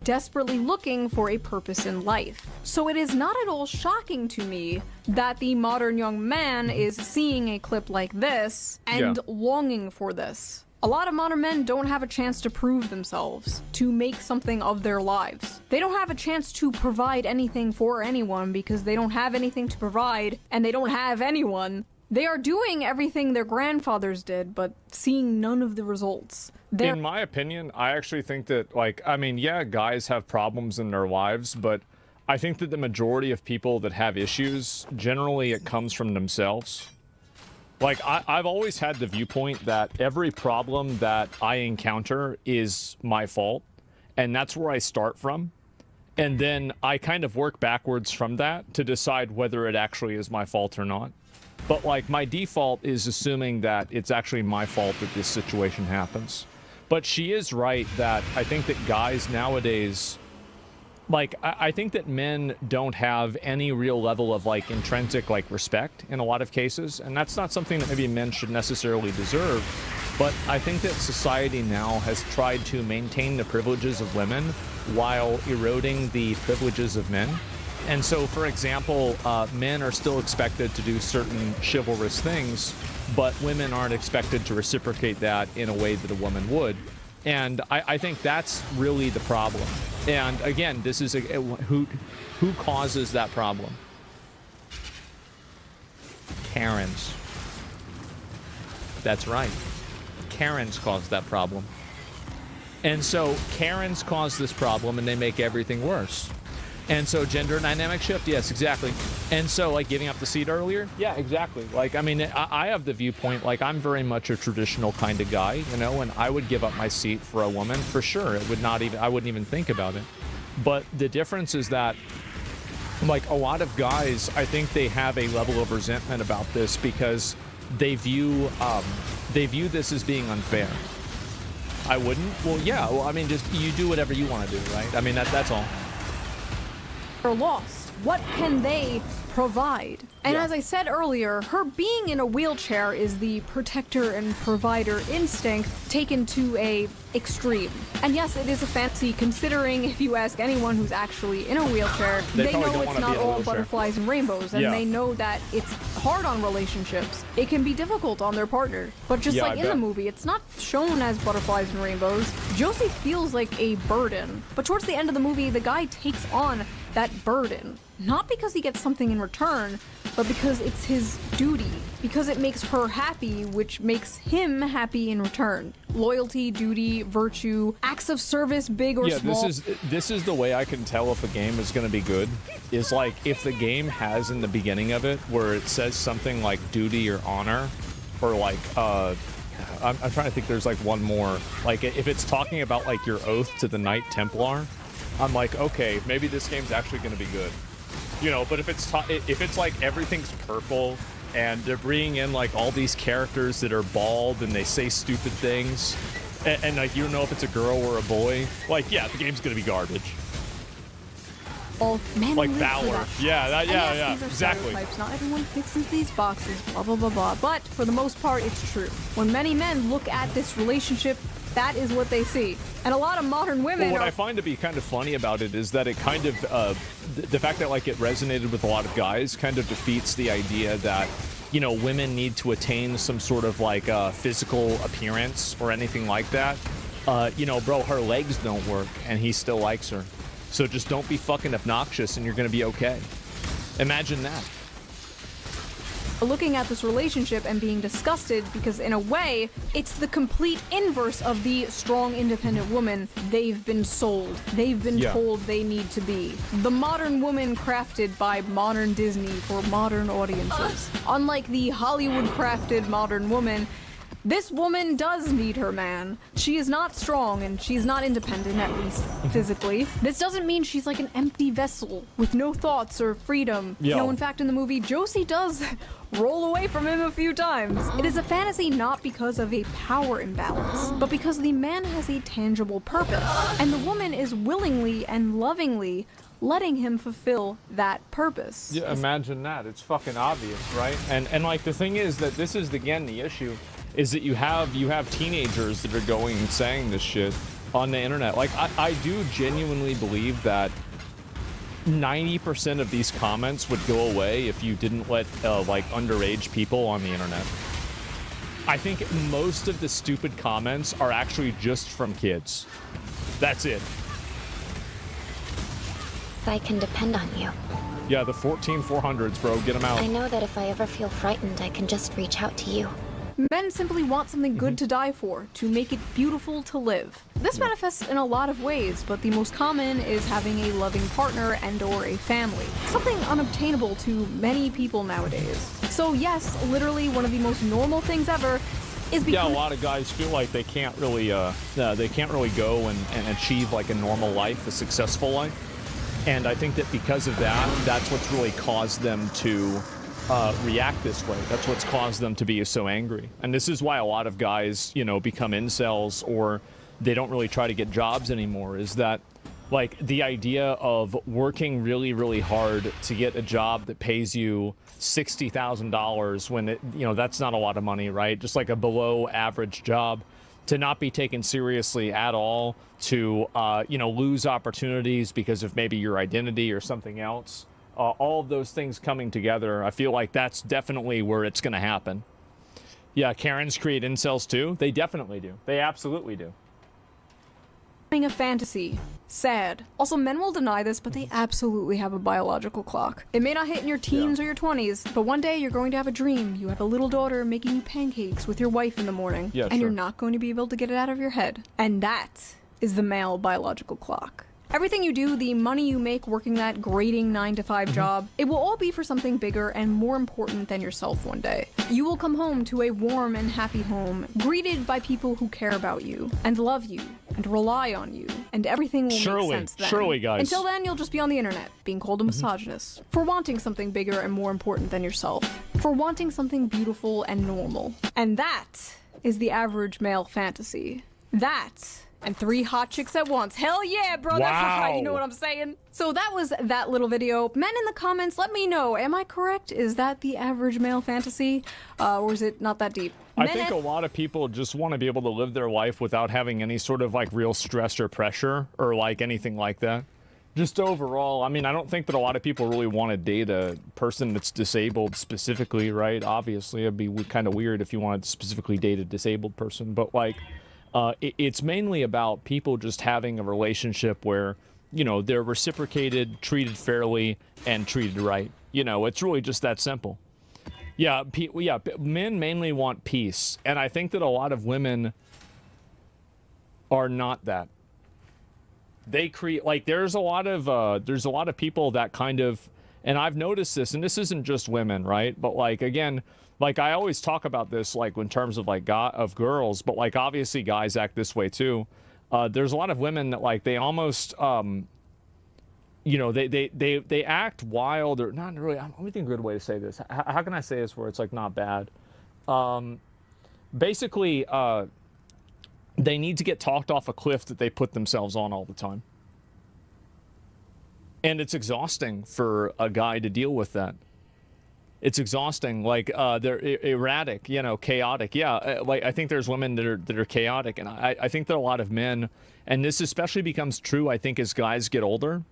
Desperately looking for a purpose in life. So it is not at all shocking to me that the modern young man is seeing a clip like this and longing for this. A lot of modern men don't have a chance to prove themselves, to make something of their lives. They don't have a chance to provide anything for anyone because they don't have anything to provide and they don't have anyone. They are doing everything their grandfathers did, but seeing none of the results. In my opinion, I actually think that, like, I mean, yeah, guys have problems in their lives, but I think that the majority of people that have issues, generally it comes from themselves. Like, I've always had the viewpoint that every problem that I encounter is my fault, and that's where I start from. And then I kind of work backwards from that to decide whether it actually is my fault or not. But, like, my default is assuming that it's actually my fault that this situation happens. But she is right that I think that guys nowadays, like, I think that men don't have any real level of, like, intrinsic, like, respect in a lot of cases. And that's not something that maybe men should necessarily deserve. But I think that society now has tried to maintain the privileges of women while eroding the privileges of men. And so, for example, men are still expected to do certain chivalrous things, but women aren't expected to reciprocate that in a way that a woman would. And I think that's really the problem. And again, this is who causes that problem? Karens. That's right. Karens cause that problem. And so Karens cause this problem and they make everything worse. And so gender dynamic shift, yes, exactly. And so, like, giving up the seat earlier, yeah, exactly. Like, I mean, I have the viewpoint, like, I'm very much a traditional kind of guy, you know, and I would give up my seat for a woman for sure. It would not even, I wouldn't even think about it. But the difference is that, like, a lot of guys, I think they have a level of resentment about this because they view this as being unfair. I wouldn't. Well, yeah. Well, I mean, just you do whatever you want to do, right? I mean, that's all. Are lost. What can they provide? And as I said earlier, her being in a wheelchair is the protector and provider instinct taken to a extreme. And yes, it is a fantasy, considering if you ask anyone who's actually in a wheelchair, they know it's not all butterflies and rainbows, and they know that it's hard on relationships. It can be difficult on their partner. But just like in the movie, it's not shown as butterflies and rainbows. Josie feels like a burden. But towards the end of the movie, the guy takes on that burden. Not because he gets something in return, but because it's his duty. Because it makes her happy, which makes him happy in return. Loyalty, duty, virtue, acts of service, big or small. This is the way I can tell if a game is going to be good. Is like if the game has in the beginning of it where it says something like duty or honor, or like I'm trying to think. There's like one more. Like if it's talking about like your oath to the Knight Templar, I'm like, okay, maybe this game's actually going to be good. You know, but if it's like everything's purple and they're bringing in like all these characters that are bald and they say stupid things, and like you don't know if it's a girl or a boy, like yeah, the game's gonna be garbage. Oh man, like Valor, yeah, exactly. Not everyone fits into these boxes, blah blah blah blah. But for the most part, it's true. When many men look at this relationship, that is what they see. And a lot of modern women. Well, what I find to be kind of funny about it is that it kind of, the fact that like it resonated with a lot of guys kind of defeats the idea that, you know, women need to attain some sort of like physical appearance or anything like that. You know, bro, her legs don't work and he still likes her. So just don't be fucking obnoxious and you're gonna be okay. Imagine that. Looking at this relationship and being disgusted because in a way it's the complete inverse of the strong independent woman they've been sold, they've been told they need to be. The modern woman crafted by modern Disney for modern audiences. Unlike the Hollywood crafted modern woman, this woman does need her man. She is not strong and she's not independent, at least physically. This doesn't mean she's like an empty vessel with no thoughts or freedom. You know, in fact, in the movie, Josie does roll away from him a few times. It is a fantasy not because of a power imbalance, but because the man has a tangible purpose, and the woman is willingly and lovingly letting him fulfill that purpose. Yeah, imagine that. It's fucking obvious, right? And like the thing is that this is again the issue. Is that you have teenagers that are going and saying this shit on the internet. Like, I do genuinely believe that 90% of these comments would go away if you didn't let, like, underage people on the internet. I think most of the stupid comments are actually just from kids. That's it. if I can depend on you. Yeah, the 14400s, bro. Get them out. I know that if I ever feel frightened, I can just reach out to you. Men simply want something good to die for, to make it beautiful to live. This manifests in a lot of ways, but the most common is having a loving partner and or a family. Something unobtainable to many people nowadays. So yes, literally one of the most normal things ever is Yeah, a lot of guys feel like they can't really go and achieve like a normal life, a successful life. And I think that because of that, that's what's really caused them to react this way. That's what's caused them to be so angry. And this is why a lot of guys, you know, become incels or they don't really try to get jobs anymore, is that like the idea of working really, really hard to get a job that pays you $60,000 when it, you know, that's not a lot of money, right? Just like a below average job, to not be taken seriously at all, to, you know, lose opportunities because of maybe your identity or something else. All of those things coming together, I feel like that's definitely where it's going to happen. Yeah, Karens create incels too. They definitely do. They absolutely do. A fantasy. Sad. Also, men will deny this, but they absolutely have a biological clock. It may not hit in your teens or your 20s, but one day you're going to have a dream. You have a little daughter making you pancakes with your wife in the morning, and you're not going to be able to get it out of your head. And that is the male biological clock. Everything you do, the money you make working that grating 9-to-5 job, it will all be for something bigger and more important than yourself one day. You will come home to a warm and happy home, greeted by people who care about you, and love you, and rely on you, and everything will make sense then. Surely, guys. Until then, you'll just be on the internet, being called a misogynist, for wanting something bigger and more important than yourself, for wanting something beautiful and normal. And that is the average male fantasy. That and 3 hot chicks at once. Hell yeah, brother. Wow. You know what I'm saying? So that was that little video. Men in the comments, let me know. Am I correct? Is that the average male fantasy? Or is it not that deep? I think a lot of people just want to be able to live their life without having any sort of like real stress or pressure or like anything like that. Just overall, I mean, I don't think that a lot of people really want to date a person that's disabled specifically, right? Obviously, it'd be kind of weird if you wanted to specifically date a disabled person, but like, it's mainly about people just having a relationship where, you know, they're reciprocated, treated fairly, and treated right. You know, it's really just that simple. Yeah, men mainly want peace, and I think that a lot of women are not that. They create, like, there's a lot of people that kind of, and I've noticed this, and this isn't just women, right? But like, again, like I always talk about this, like in terms of like of girls, but like obviously guys act this way too. There's a lot of women that like they almost, you know, they act wild or not really. Let me think a good way to say this. How can I say this where it's like not bad? Basically, they need to get talked off a cliff that they put themselves on all the time, and it's exhausting for a guy to deal with that. It's exhausting. Like they're erratic, you know, chaotic. Yeah, like I think there's women that are chaotic, and I think that a lot of men, and this especially becomes true, I think, as guys get older,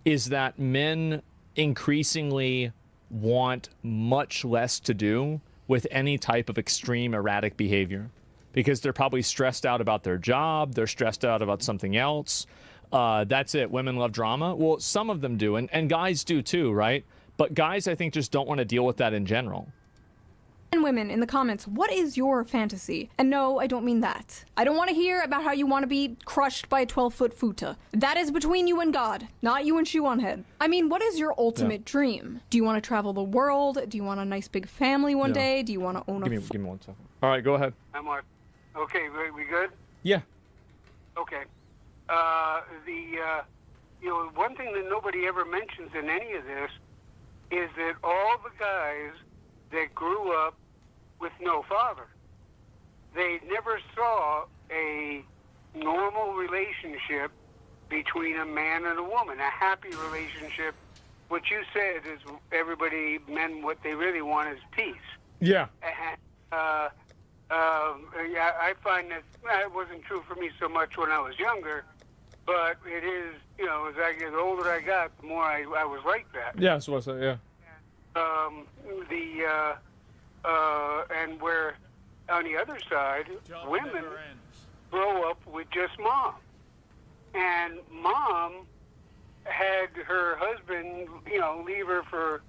is that men increasingly want much less to do with any type of extreme erratic behavior, because they're probably stressed out about their job, they're stressed out about something else. That's it. Women love drama. Well, some of them do, and guys do too, right? But guys, I think, just don't want to deal with that in general. And women in the comments, what is your fantasy? And no, I don't mean that. I don't want to hear about how you want to be crushed by a 12-foot futa. That is between you and God, not you and Shoe-on-Head. I mean, what is your ultimate dream? Do you want to travel the world? Do you want a nice big family one day? Do you want to own Give me 1 second. All right, go ahead. I'm on. Okay, we good? Yeah. Okay. You know, one thing that nobody ever mentions in any of this is that all the guys that grew up with no father, they never saw a normal relationship between a man and a woman, a happy relationship. What you said is men, what they really want is peace. Yeah. And, I find that wasn't true for me so much when I was younger, but it is, you know, as the older I got, the more I was like that. Yeah, that's what I said, yeah. And where on the other side, women grow up with just mom. And mom had her husband, leave her for